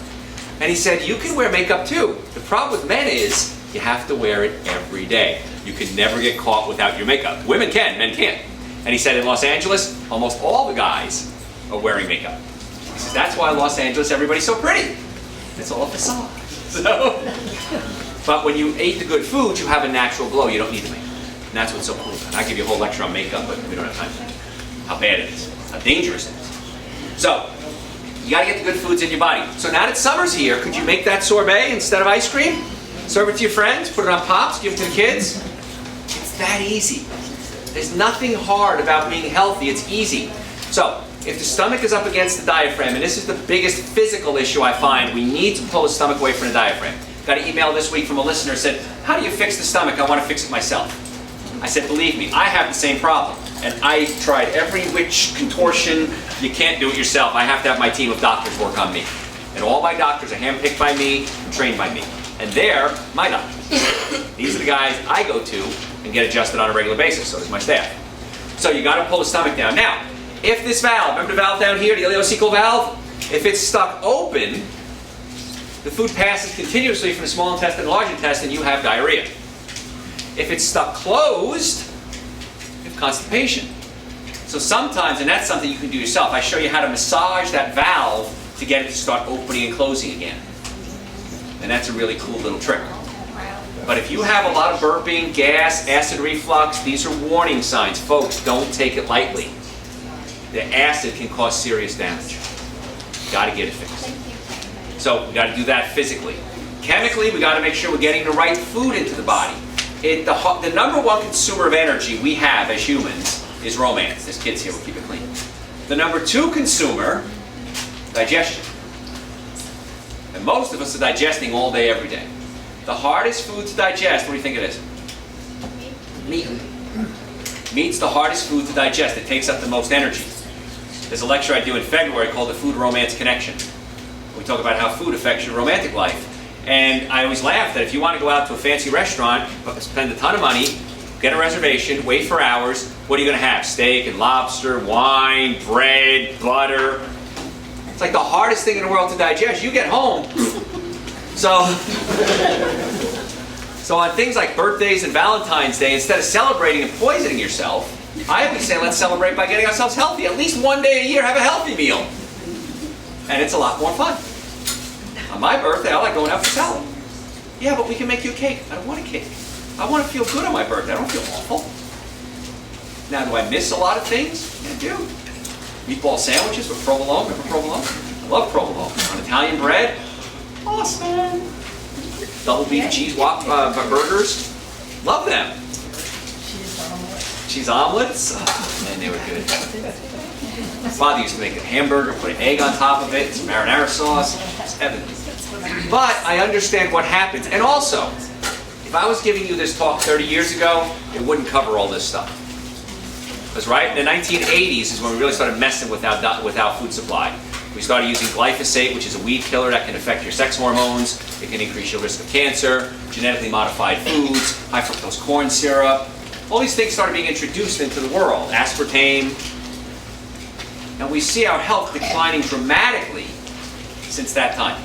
And he said, you can wear makeup too. The problem with men is you have to wear it every day. You can never get caught without your makeup. Women can, men can't. And he said in Los Angeles, almost all the guys are wearing makeup. He says, that's why in Los Angeles everybody's so pretty. It's all a facade. So, but when you eat the good food, you have a natural glow. You don't need the makeup. And that's what's so cool. And I give you a whole lecture on makeup, but we don't have time for that. How bad it is. How dangerous it is. So, you got to get the good foods in your body. So now that summer's here, could you make that sorbet instead of ice cream? Serve it to your friends, put it on Pops, give it to the kids. It's that easy. There's nothing hard about being healthy. It's easy. So, if the stomach is up against the diaphragm, and this is the biggest physical issue I find, we need to pull the stomach away from the diaphragm. Got an email this week from a listener who said, how do you fix the stomach? I want to fix it myself. I said, believe me, I have the same problem. And I tried every which contortion. You can't do it yourself. I have to have my team of doctors work on me. And all my doctors are handpicked by me and trained by me. And they're my doctors. These are the guys I go to and get adjusted on a regular basis. So does my staff. So you got to pull the stomach down. Now, if this valve, remember the valve down here, the Ileocecal Valve? If it's stuck open, the food passes continuously from the small intestine to the large intestine, you have diarrhea. If it's stuck closed, you have constipation. So sometimes, and that's something you can do yourself, I show you how to massage that valve to get it to start opening and closing again. And that's a really cool little trick. But if you have a lot of burping, gas, acid reflux, these are warning signs. Folks, don't take it lightly. The acid can cause serious damage. Got to get it fixed. So we got to do that physically. Chemically, we got to make sure we're getting the right food into the body. The number one consumer of energy we have as humans is romance. There's kids here, we'll keep it clean. The number two consumer, digestion. And most of us are digesting all day, every day. The hardest food to digest, what do you think it is? Meat. Meat's the hardest food to digest. It takes up the most energy. There's a lecture I do in February called The Food Romance Connection. We talk about how food affects your romantic life. And I always laugh that if you want to go out to a fancy restaurant, spend a ton of money, get a reservation, wait for hours, what are you going to have? Steak and lobster, wine, bread, butter. It's like the hardest thing in the world to digest. You get home. So So on things like birthdays and Valentine's Day, instead of celebrating and poisoning yourself, I would say let's celebrate by getting ourselves healthy. At least one day a year, have a healthy meal. And it's a lot more fun. On my birthday, I like going out for salad. Yeah, but we can make you a cake. I don't want a cake. I want to feel good on my birthday. I don't feel awful. Now, do I miss a lot of things? Yeah, I do. Meatball sandwiches with provolone. Remember provolone? I love provolone. On Italian bread. Awesome. Double beef cheese burgers. Love them. Cheese omelets. Oh, man, they were good. My father used to make a hamburger, put an egg on top of it, some marinara sauce. It's heaven. But I understand what happens. And also, if I was giving you this talk 30 years ago, it wouldn't cover all this stuff. Because right in the 1980s is when we really started messing with our food supply. We started using glyphosate, which is a weed killer that can affect your sex hormones. It can increase your risk of cancer, genetically modified foods, high fructose corn syrup. All these things started being introduced into the world. Aspartame. And we see our health declining dramatically since that time.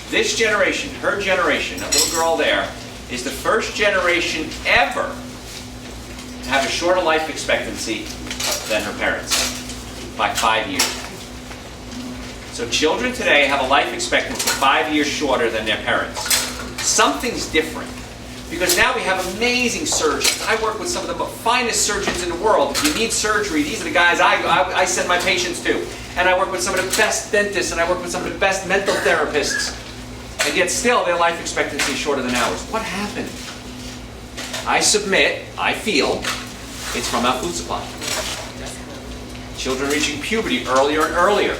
This generation, her generation, that little girl there, is the first generation ever to have a shorter life expectancy than her parents by 5 years. So children today have a life expectancy 5 years shorter than their parents. Something's different. Because now we have amazing surgeons. I work with some of the finest surgeons in the world. If you need surgery, these are the guys I send my patients to. And I work with some of the best dentists, and I work with some of the best mental therapists. And yet still, their life expectancy is shorter than ours. What happened? I feel, it's from our food supply. Children reaching puberty earlier and earlier.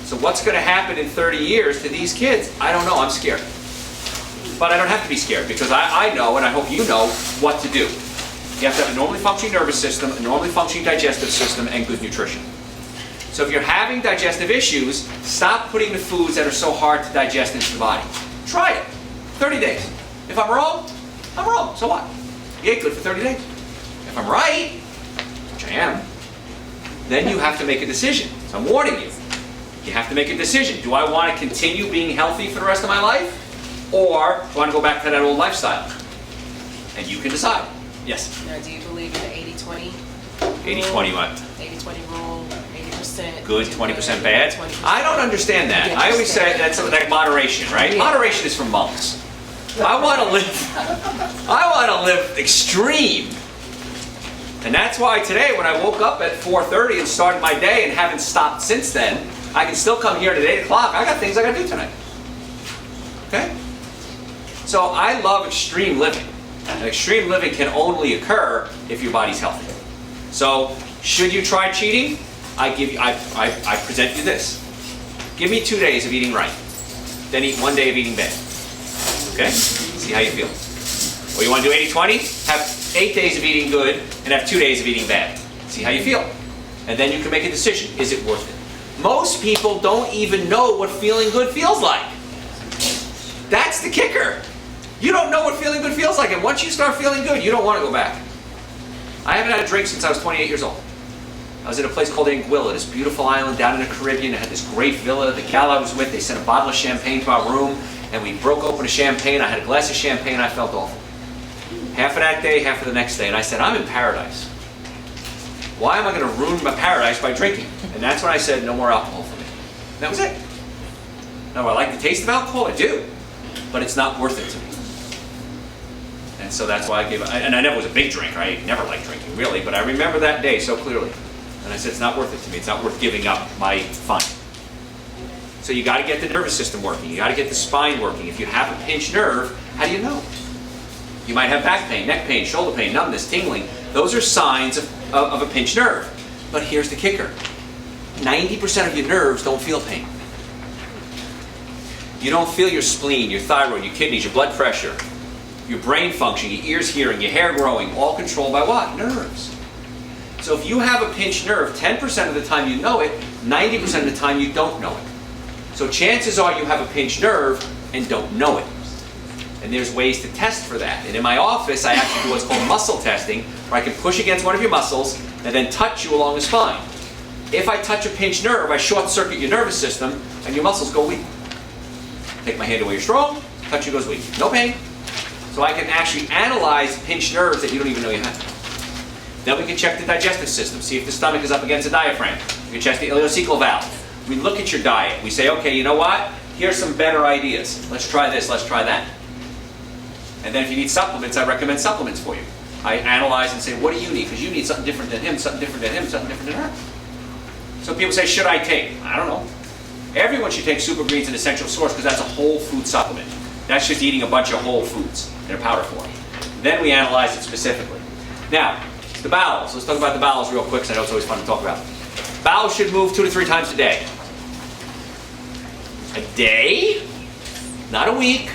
So what's going to happen in 30 years to these kids? I don't know. I'm scared. But I don't have to be scared because I know, and I hope you know, what to do. You have to have a normally functioning nervous system, a normally functioning digestive system, and good nutrition. So if you're having digestive issues, stop putting the foods that are so hard to digest into the body. Try it. 30 days. If I'm wrong, I'm wrong. So what? You ate good for 30 days. If I'm right, which I am, then you have to make a decision. So I'm warning you. You have to make a decision. Do I want to continue being healthy for the rest of my life? Or do I want to go back to that old lifestyle? And you can decide. Yes? Now, do you believe in the 80-20? 80-20 what? 80-20 rule, 80% Good, do 20% bad? 20%. I don't understand that. I always say that's like moderation, right? Moderation is for monks. I want to live extreme. And that's why today when I woke up at 4:30 and started my day and haven't stopped since then, I can still come here at 8 o'clock. I got things I got to do tonight. Okay? So I love extreme living. And extreme living can only occur if your body's healthy. So, should you try cheating? I present you this. Give me 2 days of eating right. Then eat 1 day of eating bad. Okay? See how you feel. Or you want to do 80-20? Have 8 days of eating good and have 2 days of eating bad. See how you feel. And then you can make a decision. Is it worth it? Most people don't even know what feeling good feels like. That's the kicker. You don't know what feeling good feels like, and once you start feeling good, you don't want to go back. I haven't had a drink since I was 28 years old. I was in a place called Anguilla, this beautiful island down in the Caribbean. It had this great villa. The gal I was with, they sent a bottle of champagne to our room, and we broke open a champagne. I had a glass of champagne, and I felt awful. Half of that day, half of the next day, and I said, I'm in paradise. Why am I going to ruin my paradise by drinking? And that's when I said, no more alcohol for me. And that was it. Now, I like the taste of alcohol, I do, but it's not worth it to me. And so that's why I gave it, and I never was a big drinker. I never liked drinking, really, but I remember that day so clearly. And I said, it's not worth it to me. It's not worth giving up my fun. So you got to get the nervous system working. You got to get the spine working. If you have a pinched nerve, how do you know? You might have back pain, neck pain, shoulder pain, numbness, tingling. Those are signs of a pinched nerve. But here's the kicker. 90% of your nerves don't feel pain. You don't feel your spleen, your thyroid, your kidneys, your blood pressure, your brain function, your ears hearing, your hair growing, all controlled by what? Nerves. So if you have a pinched nerve, 10% of the time you know it, 90% of the time you don't know it. So chances are you have a pinched nerve and don't know it. And there's ways to test for that. And in my office, I actually do what's called muscle testing, where I can push against one of your muscles and then touch you along the spine. If I touch a pinched nerve, I short-circuit your nervous system and your muscles go weak. Take my hand away, you're strong, touch you goes weak. No pain. So I can actually analyze pinched nerves that you don't even know you have. Then we can check the digestive system, see if the stomach is up against the diaphragm. We can check the ileocecal valve. We look at your diet. We say, okay, you know what? Here's some better ideas. Let's try this, let's try that. And then if you need supplements, I recommend supplements for you. I analyze and say, what do you need? Because you need something different than him, something different than him, something different than her. So people say, should I take? I don't know. Everyone should take Super Greens and Essential Source because that's a whole food supplement. That's just eating a bunch of whole foods in a powder form. Then we analyze it specifically. Now, the bowels. Let's talk about the bowels real quick because I know it's always fun to talk about. Bowels should move 2 to 3 times a day. A day? Not a week.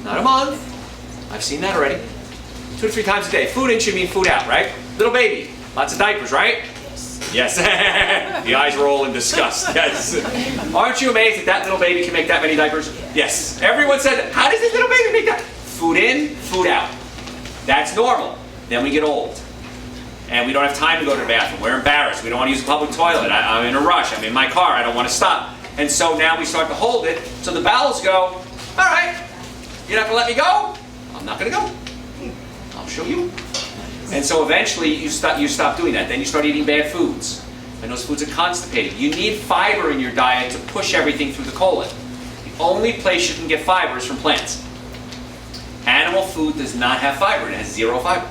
Not a month. I've seen that already. 2 to 3 times a day. Food in should mean food out, right? Little baby. Lots of diapers, right? Yes. The eyes roll in disgust. Yes. Aren't you amazed that that little baby can make that many diapers? Yes. Everyone said, how does this little baby make that? Food in, food out. That's normal. Then we get old. And we don't have time to go to the bathroom. We're embarrassed. We don't want to use a public toilet. I'm in a rush. I'm in my car. I don't want to stop. And so now we start to hold it. So the bowels go, all right, you're not going to let me go? I'm not going to go. I'll show you. And so eventually you stop doing that. Then you start eating bad foods. And those foods are constipating. You need fiber in your diet to push everything through the colon. The only place you can get fiber is from plants. Animal food does not have fiber. It has 0 fiber.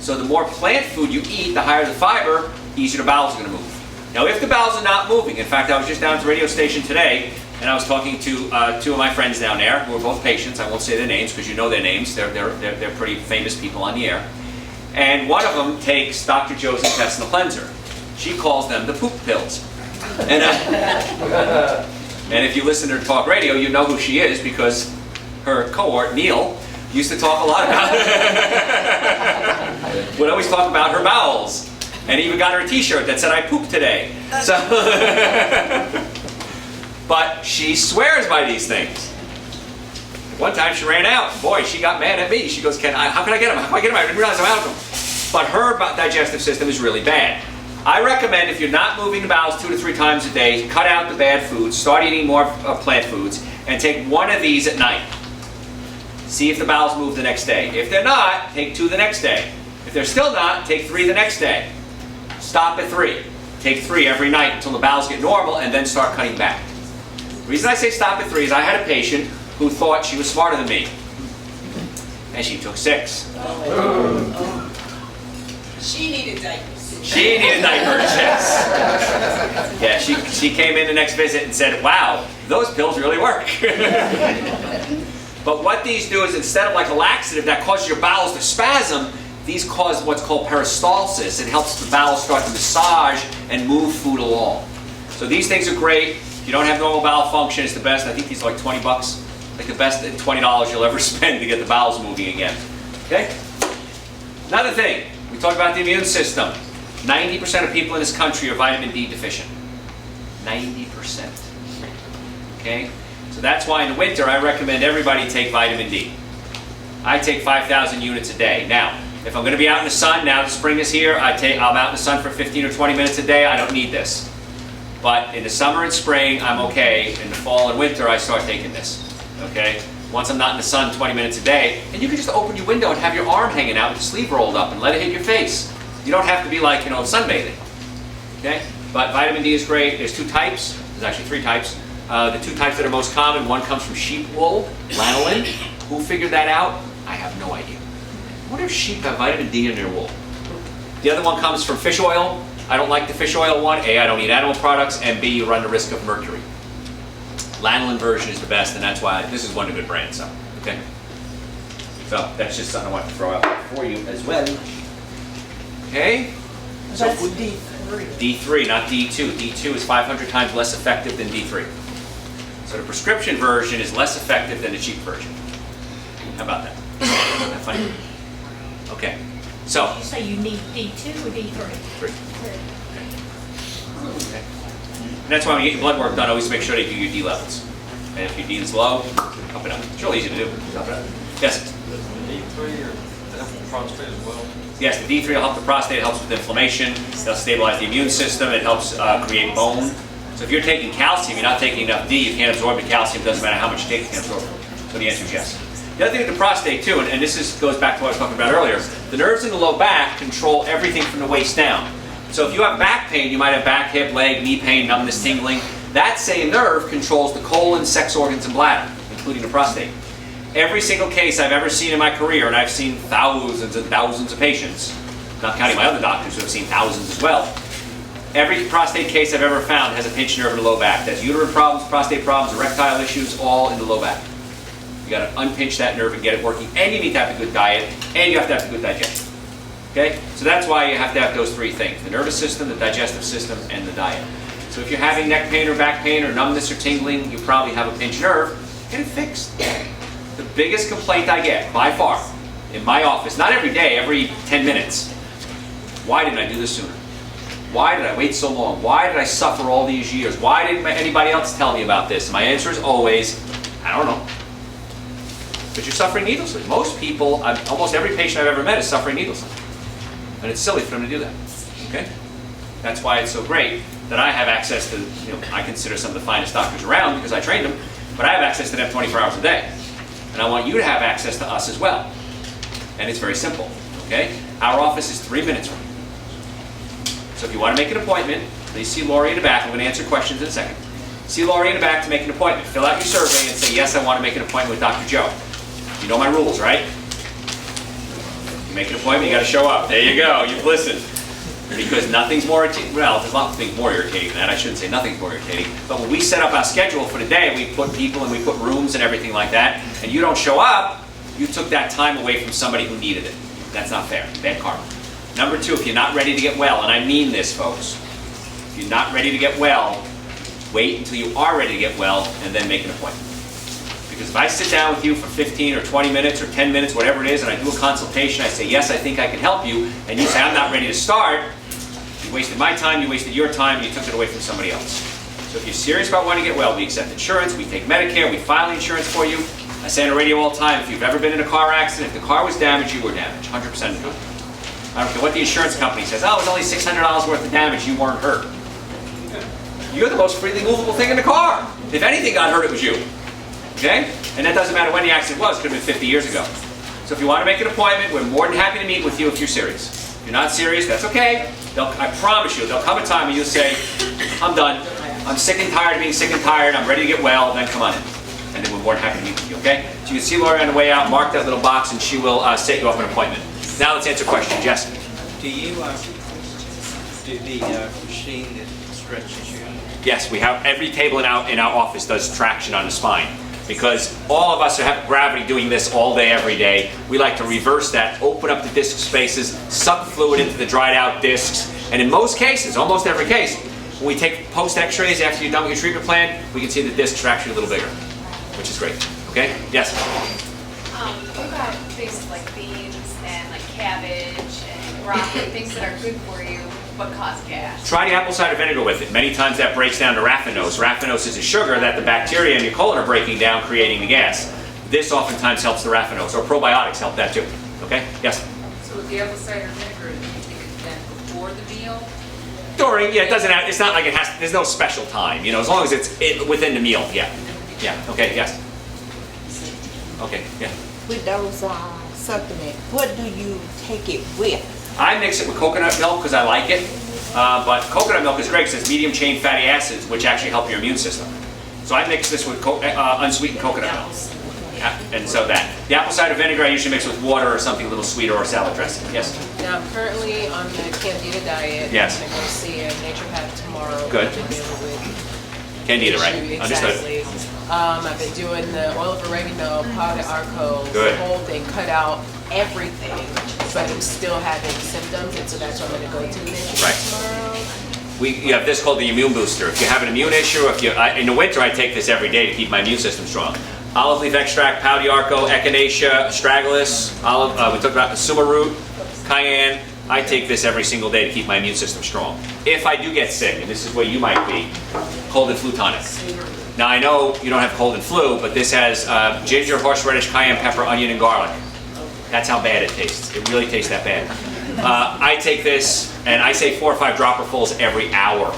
So the more plant food you eat, the higher the fiber, the easier the bowels are going to move. Now if the bowels are not moving, in fact I was just down at the radio station today and I was talking to 2 of my friends down there who are both patients. I won't say their names because you know their names. They're pretty famous people on the air. And one of them takes Dr. Joe's intestinal cleanser. She calls them the poop pills. And if you listen to her talk radio, you know who she is because her cohort, Neil, used to talk a lot about it. Would always talk about her bowels. And even got her a t-shirt that said, I pooped today. So but she swears by these things. One time she ran out. Boy, she got mad at me. She goes, how can I get them? How can I get them? I didn't realize I'm out of them. But her digestive system is really bad. I recommend if you're not moving the bowels 2 to 3 times a day, cut out the bad foods, start eating more plant foods, and take 1 of these at night. See if the bowels move the next day. If they're not, take 2 the next day. If they're still not, take 3 the next day. Stop at 3. Take 3 every night until the bowels get normal and then start cutting back. The reason I say stop at 3 is I had a patient who thought she was smarter than me. And she took 6. She needed diapers. She needed diapers, yes. Yeah, she came in the next visit and said, wow, those pills really work. But what these do is instead of like a laxative that causes your bowels to spasm, these cause what's called peristalsis. It helps the bowels start to massage and move food along. So these things are great. If you don't have normal bowel function, it's the best. I think these are like 20 bucks. Like the best $20 you'll ever spend to get the bowels moving again. Okay? Another thing, we talked about the immune system. 90% of people in this country are vitamin D deficient. 90%. Okay? So that's why in the winter I recommend everybody take vitamin D. I take 5,000 units a day. Now, if I'm going to be out in the sun, now the spring is here, I'm out in the sun for 15 or 20 minutes a day, I don't need this. But in the summer and spring, I'm okay. In the fall and winter, I start taking this. Okay? Once I'm not in the sun 20 minutes a day, and you can just open your window and have your arm hanging out with your sleeve rolled up and let it hit your face. You don't have to be like, sunbathing. Okay? But vitamin D is great. There's 2 types. There's actually 3 types. The 2 types that are most common, one comes from sheep wool, lanolin. Who figured that out? I have no idea. I wonder if sheep have vitamin D in their wool. The other one comes from fish oil. I don't like the fish oil one. A, I don't eat animal products, and B, you run the risk of mercury. Lanolin version is the best, and that's why this is one of the good brands. So, okay. So that's just something I want to throw out for you as well. Okay. So That's D3. D3, not D2. D2 is 500 times less effective than D3. So the prescription version is less effective than the cheap version. How about that? Isn't that funny? Okay. So. Did you say you need D2 or D3? 3. Okay. And that's why when you get your blood work done, always make sure that you do your D levels. And if your D is low, up it up. It's really easy to do. Up it up. Yes? D3 or prostate as well? Yes, the D3 will help the prostate, it helps with inflammation, it'll stabilize the immune system, it helps create bone. So if you're taking calcium, you're not taking enough D, you can't absorb the calcium, doesn't matter how much you take, you can't absorb it. So the answer is yes. The other thing with the prostate too, and goes back to what I was talking about earlier, the nerves in the low back control everything from the waist down. So if you have back pain, you might have back, hip, leg, knee pain, numbness, tingling. That same nerve controls the colon, sex organs, and bladder, including the prostate. Every single case I've ever seen in my career, and I've seen thousands and thousands of patients, not counting my other doctors who have seen thousands as well, every prostate case I've ever found has a pinched nerve in the low back. That's uterine problems, prostate problems, erectile issues, all in the low back. You got to unpinch that nerve and get it working, and you need to have a good diet, and you have to have a good digestion. Okay? So that's why you have to have those three things: the nervous system, the digestive system, and the diet. So if you're having neck pain or back pain or numbness or tingling, you probably have a pinched nerve. Get it fixed. The biggest complaint I get, by far, in my office, not every day, every 10 minutes, why didn't I do this sooner? Why did I wait so long? Why did I suffer all these years? Why didn't anybody else tell me about this? My answer is always, I don't know. But you're suffering needlessly. Most people, almost every patient I've ever met is suffering needlessly. And it's silly for them to do that. Okay? That's why it's so great that I have access to, I consider some of the finest doctors around because I trained them, but I have access to them 24 hours a day. And I want you to have access to us as well. And it's very simple. Okay? Our office is 3 minutes from you. So if you want to make an appointment, please see Laurie in the back. I'm going to answer questions in a second. See Laurie in the back to make an appointment. Fill out your survey and say, yes, I want to make an appointment with Dr. Joe. You know my rules, right? You make an appointment, you got to show up. There you go. You've listened. Because nothing's more irritating. Well, there's lots of things more irritating than that. I shouldn't say nothing's more irritating. But when we set up our schedule for the day, we put people and we put rooms and everything like that, and you don't show up, you took that time away from somebody who needed it. That's not fair. Bad karma. Number two, if you're not ready to get well, and I mean this, folks, if you're not ready to get well, wait until you are ready to get well and then make an appointment. Because if I sit down with you for 15 or 20 minutes or 10 minutes, whatever it is, and I do a consultation, I say, yes, I think I can help you, and you say, I'm not ready to start, you wasted my time, you wasted your time, and you took it away from somebody else. So if you're serious about wanting to get well, we accept insurance, we take Medicare, we file the insurance for you. I say on the radio all the time, if you've ever been in a car accident, if the car was damaged, you were damaged, 100% of the time. I don't care what the insurance company says, oh, it was only $600 worth of damage, you weren't hurt. You're the most freely movable thing in the car. If anything got hurt, it was you. Okay? And that doesn't matter when the accident was, it could have been 50 years ago. So if you want to make an appointment, we're more than happy to meet with you if you're serious. If you're not serious, that's okay. I promise you, there'll come a time when you'll say, I'm done. I'm sick and tired of being sick and tired. I'm ready to get well. Then come on in. And then we're more than happy to meet with you, okay? So you can see Laura on the way out, mark that little box, and she will set you up an appointment. Now let's answer questions. Yes? Do you do the machine that stretches you? Yes, we have every table in our office does traction on the spine. Because all of us have gravity doing this all day, every day. We like to reverse that, open up the disc spaces, suck fluid into the dried out discs, and in most cases, almost every case, when we take post x-rays after you're done with your treatment plan, we can see the discs are actually a little bigger, which is great. Okay? Yes? What about things like beans and like cabbage and broccoli, things that are good for you but cause gas? Try the apple cider vinegar with it. Many times that breaks down to raffinose. Raffinose is a sugar that the bacteria in your colon are breaking down, creating the gas. This oftentimes helps the raffinose, or probiotics help that too. Okay? Yes? So with the apple cider vinegar, do you take it then before the meal? During, yeah, it doesn't have, it's not like it has, there's no special time, as long as it's within the meal, yeah. Yeah, okay, yes. Okay, yeah. With those supplements, what do you take it with? I mix it with coconut milk because I like it, but coconut milk is great because it's medium chain fatty acids, which actually help your immune system. So I mix this with unsweetened coconut milk. Yeah, and so the apple cider vinegar I usually mix with water or something a little sweeter or salad dressing. Yes? Now, I'm currently on the Candida diet. Yes. I'm going to go see a naturopath tomorrow. Good. I've been dealing with Candida, right? Exactly. Understood. I've been doing the oil of oregano, powder arco, Good. the whole thing, cut out everything, but I'm still having symptoms, and so that's why I'm going to go to the naturopath tomorrow. You have this called the immune booster. If you have an immune issue, in the winter I take this every day to keep my immune system strong. Olive leaf extract, pau d'arco, echinacea, astragalus, we talked about suma root, cayenne. I take this every single day to keep my immune system strong. If I do get sick, and this is where you might be, cold and flu tonic. Now I know you don't have cold and flu, but this has ginger, horseradish, cayenne pepper, onion, and garlic. That's how bad it tastes. It really tastes that bad. I take this, and I say 4 or 5 dropperfuls every hour.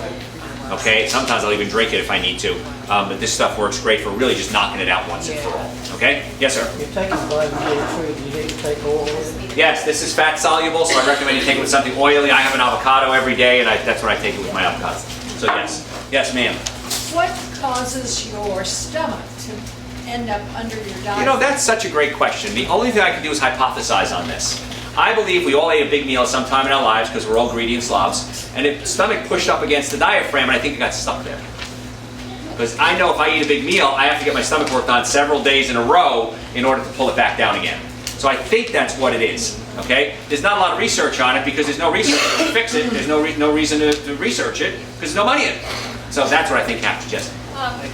Okay, sometimes I'll even drink it if I need to. But this stuff works great for really just knocking it out once and for all. Okay? Yes, sir. You're taking vitamin D3, do you need to take oil with it? Yes, this is fat soluble, so I recommend you take it with something oily. I have an avocado every day, and that's what I take it with my avocado. So yes. Yes, ma'am. What causes your stomach to end up under your diet? You know, that's such a great question. The only thing I can do is hypothesize on this. I believe we all ate a big meal sometime in our lives because we're all greedy and slobs, and the stomach pushed up against the diaphragm, and I think it got stuck there. Because I know if I eat a big meal, I have to get my stomach worked on several days in a row in order to pull it back down again. So I think that's what it is. Okay? There's not a lot of research on it because there's no research to fix it. There's no reason to research it because there's no money in it. So that's what I think happens, Jessica.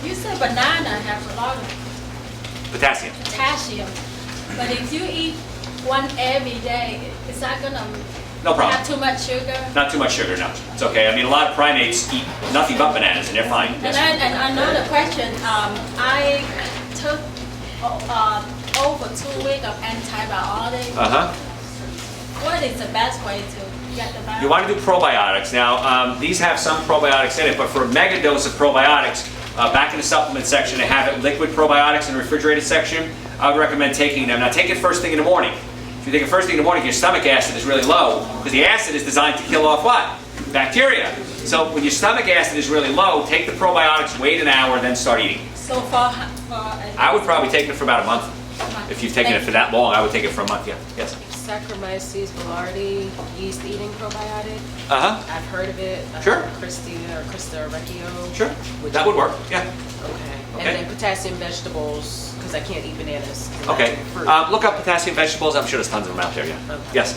You said banana has a lot of Potassium. potassium, but if you eat one every day, is that gonna No problem. have too much sugar? Not too much sugar, no. It's okay. I mean, a lot of primates eat nothing but bananas, and they're fine. And, Yes. and another question, I took over 2 weeks of antibiotics. Uh-huh. What is the best way to get the biotics? You want to do probiotics. Now, these have some probiotics in it, but for a mega dose of probiotics, back in the supplement section, they have it liquid probiotics in the refrigerated section. I would recommend taking them. Now, take it first thing in the morning. If you take it first thing in the morning, your stomach acid is really low because the acid is designed to kill off what? Bacteria. So when your stomach acid is really low, take the probiotics, wait an hour, then start eating. So for I would probably take it for about a month. If you've taken it for that long, I would take it for a month, yeah. Yes. Saccharomyces boulardii, yeast eating probiotic. Uh-huh. I've heard of it. Sure. Krista Recchio. Sure. That would work, yeah. Okay. Okay. And then potassium vegetables, because I can't eat bananas. 'cause I Okay. eat fruit. Look up potassium vegetables. I'm sure there's tons of them out there, yeah. Okay. Yes.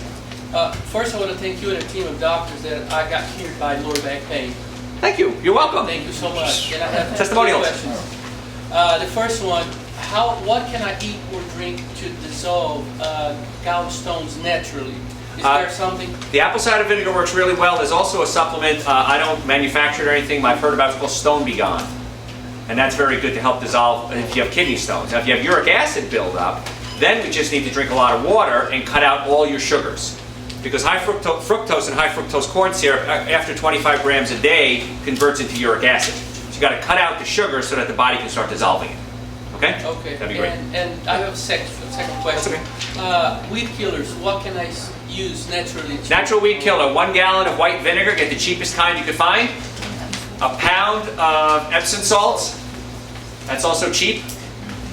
First, I want to thank you and a team of doctors that I got cured by lower back pain. Thank you. You're welcome. Thank you so much. And I have Testimonials. 2 questions. The first one, what can I eat or drink to dissolve gallstones naturally? Is there something? The apple cider vinegar works really well. There's also a supplement. I don't manufacture it or anything, but I've heard about it. It's called Stone Be Gone. And that's very good to help dissolve if you have kidney stones. Now, if you have uric acid buildup, then we just need to drink a lot of water and cut out all your sugars. Because high fructose and high fructose corn syrup, after 25 grams a day, converts into uric acid. So you got to cut out the sugar so that the body can start dissolving it. Okay? Okay. That'd be great. And I have a second question. That's Weed killers, what can I use naturally? Natural weed killer, 1 gallon of white vinegar, get the cheapest kind you could find. A pound of Epsom salts, that's also cheap.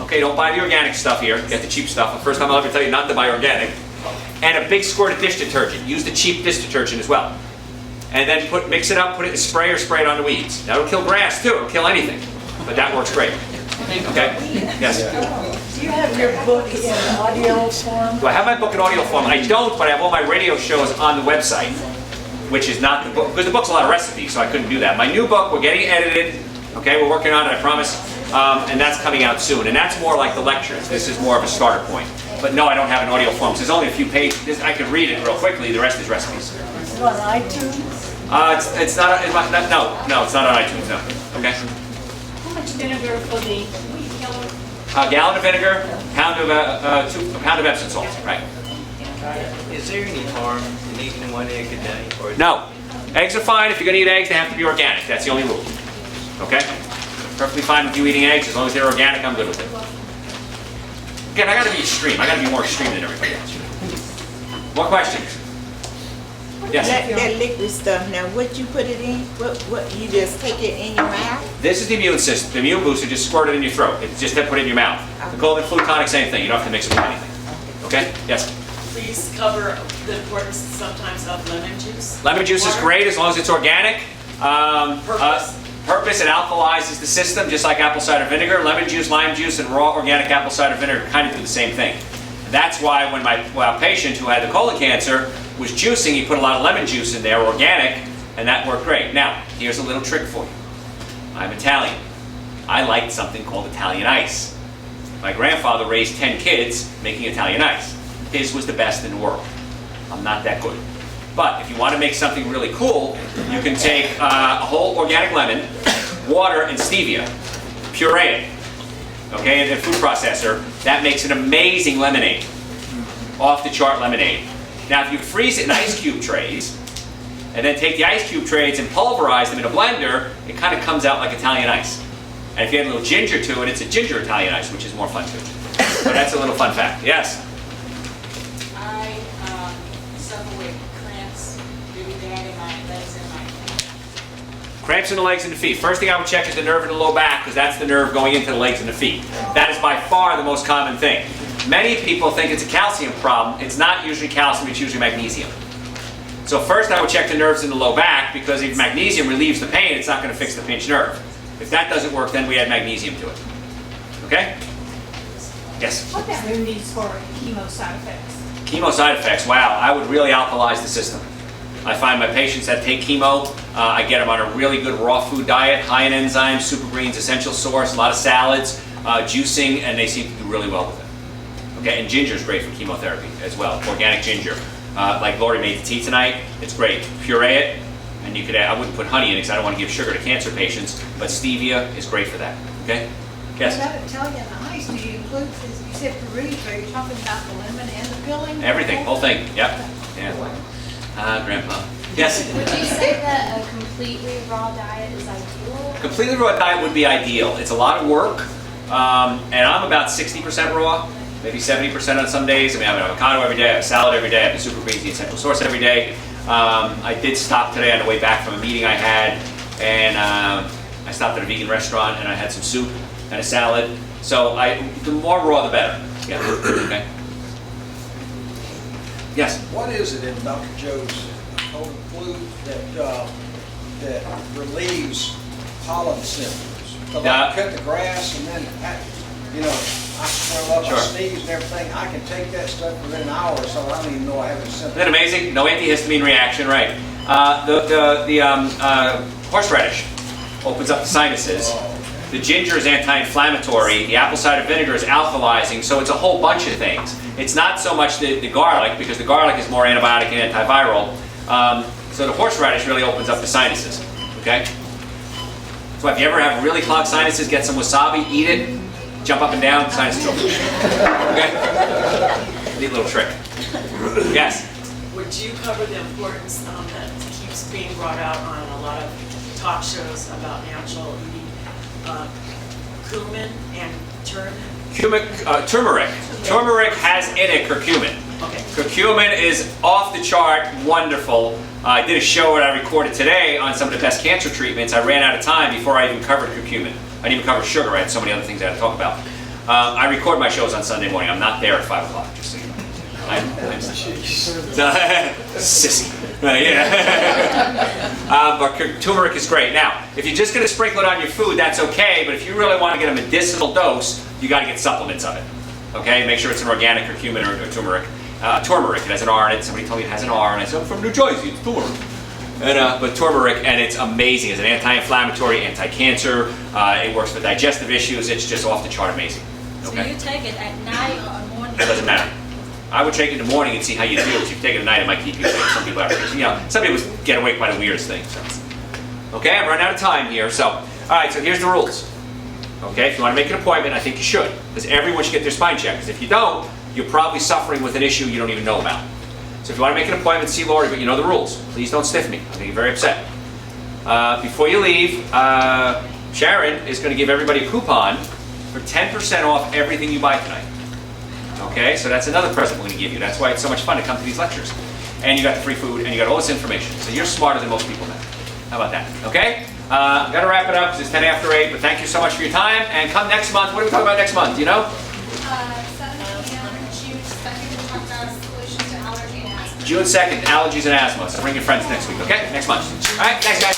Okay, don't buy the organic stuff here, get the cheap stuff. The first time I'll ever tell you not to buy organic. And a big squirt of dish detergent, use the cheap dish detergent as well. And then mix it up, put it in a spray or spray it on the weeds. That'll kill grass too, it'll kill anything. But that works great. Okay? Yes? Do you have your book in audio form? Do I have my book in audio form? I don't, but I have all my radio shows on the website, which is not the book, because the book's a lot of recipes, so I couldn't do that. My new book, we're getting it edited, okay, we're working on it, I promise, and that's coming out soon. And that's more like the lectures. This is more of a starter point. But no, I don't have an audio form. So there's only a few pages. I can read it real quickly. The rest is recipes. Is it on iTunes? It's not. No, it's not on iTunes. No. Okay. How much vinegar for the weed killer? A gallon of vinegar, a pound of Epsom salt. Right. Is there any harm in eating 1 egg a day? Or No. Eggs are fine. If you're gonna eat eggs, they have to be organic. That's the only rule. Okay. Perfectly fine with you eating eggs as long as they're organic. I'm good with it. Again, I gotta be extreme. I gotta be more extreme than everybody else. More questions? Yes. That liquid stuff, now what you put it in? What you just take it in your mouth? This is the immune system. The immune booster, just squirt it in your throat. It's just put it in your mouth. The golden flu tonic, same thing. You don't have to mix it with anything. Okay? Yes? Please cover the importance sometimes of lemon juice. Lemon juice is Water. great as long as it's organic. Purpose. It alkalizes the system just like apple cider vinegar. Lemon juice, lime juice, and raw organic apple cider vinegar kind of do the same thing. That's why when my patient who had the colon cancer was juicing, he put a lot of lemon juice in there, organic, and that worked great. Now, here's a little trick for you. I'm Italian. I liked something called Italian ice. My grandfather raised 10 kids making Italian ice. His was the best in the world. I'm not that good. But if you want to make something really cool, you can take a whole organic lemon, water, and stevia, puree it, okay, in a food processor. That makes an amazing lemonade, off the chart lemonade. Now, if you freeze it in ice cube trays, and then take the ice cube trays and pulverize them in a blender, it kind of comes out like Italian ice. And if you add a little ginger to it, it's a ginger Italian ice, which is more fun too. So that's a little fun fact. Yes? I suffer with cramps really bad in my legs and my feet. Cramps in the legs and the feet. First thing I would check is the nerve in the low back, because that's the nerve going into the legs and the feet. That is by far the most common thing. Many people think it's a calcium problem. It's not usually calcium, it's usually magnesium. So first I would check the nerves in the low back, because if magnesium relieves the pain, it's not going to fix the pinched nerve. If that doesn't work, then we add magnesium to it. Okay? Yes? What about remedies for chemo side effects? Chemo side effects, wow, I would really alkalize the system. I find my patients that take chemo, I get them on a really good raw food diet, high in enzymes, super greens, essential source, a lot of salads, juicing, and they seem to do really well with it. Okay, and ginger is great for chemotherapy as well, organic ginger. Like Lori made the tea tonight, it's great. Puree it, and you could add, I wouldn't put honey in it because I don't want to give sugar to cancer patients, but stevia is great for that, okay? Yes? What about Italian ice? Do you include, you said Peru's, are you talking about the lemon and the filling? Everything, whole thing, yep. Yeah. Grandpa. Yes? Would you say that a completely raw diet is ideal? Completely raw diet would be ideal. It's a lot of work, and I'm about 60% raw, maybe 70% on some days. I mean, I have an avocado every day, I have a salad every day, I have the super greens, the essential source every day. I did stop today on the way back from a meeting I had, and I stopped at a vegan restaurant and I had some soup and a salad. So the more raw, the better. Yeah. Okay. Yes. What is it in Dr. Joe's cold flu that relieves pollen symptoms? Because I cut the grass and then, I swell up, I sneeze and everything. I can take that stuff within an hour, so I don't even know I have any symptoms. Isn't that amazing? No antihistamine reaction, right? The horseradish opens up the sinuses. The ginger is anti-inflammatory. The apple cider vinegar is alkalizing. So it's a whole bunch of things. It's not so much the garlic, because the garlic is more antibiotic and antiviral. So the horseradish really opens up the sinuses. Okay. So if you ever have really clogged sinuses, get some wasabi, eat it, jump up and down, sinuses open. Okay. Neat little trick. Yes. Would you cover the importance that keeps being brought out on a lot of talk shows about natural eating? Cumin and Turmeric. Turmeric has in it curcumin. Okay. Curcumin is off the chart, wonderful. I did a show that I recorded today on some of the best cancer treatments. I ran out of time before I even covered curcumin. I didn't even cover sugar. I had so many other things I had to talk about. I record my shows on Sunday morning. I'm not there at 5 o'clock, just so you know. I'm sissy. But turmeric is great. Now, if you're just going to sprinkle it on your food, that's okay. But if you really want to get a medicinal dose, you got to get supplements of it. Okay, make sure it's an organic curcumin or turmeric. Turmeric, it has an R in it. Somebody told me it has an R, and I said, I'm from New Jersey, it's turmeric. And, but turmeric, and it's amazing. It's an anti-inflammatory, anti-cancer. It works for digestive issues. It's just off the chart amazing. Okay? So you take it at night or morning? It doesn't matter. I would take it in the morning and see how you do. If you take it at night, it might keep you awake. Some people have, some people get awake by the weirdest thing. So. Okay, I'm running out of time here. So, all right, so here's the rules. Okay, if you want to make an appointment, I think you should, because everyone should get their spine checked. Because if you don't, you're probably suffering with an issue you don't even know about. So if you want to make an appointment, see Lori, but you know the rules. Please don't stiff me. I'm going to get very upset. Before you leave, Sharon is going to give everybody a coupon for 10% off everything you buy tonight. Okay, so that's another present we're going to give you. That's why it's so much fun to come to these lectures. And you got the free food, and you got all this information. So you're smarter than most people now. How about that? Okay? I've got to wrap it up because it's 10 after 8, but thank you so much for your time. And come next month. What are we talking about next month? Do you know? 7 p.m. June 2nd, we'll talk about solutions to allergy and asthma. June 2nd, allergies and asthma. So bring your friends next week, okay? Next month. All right, thanks, guys.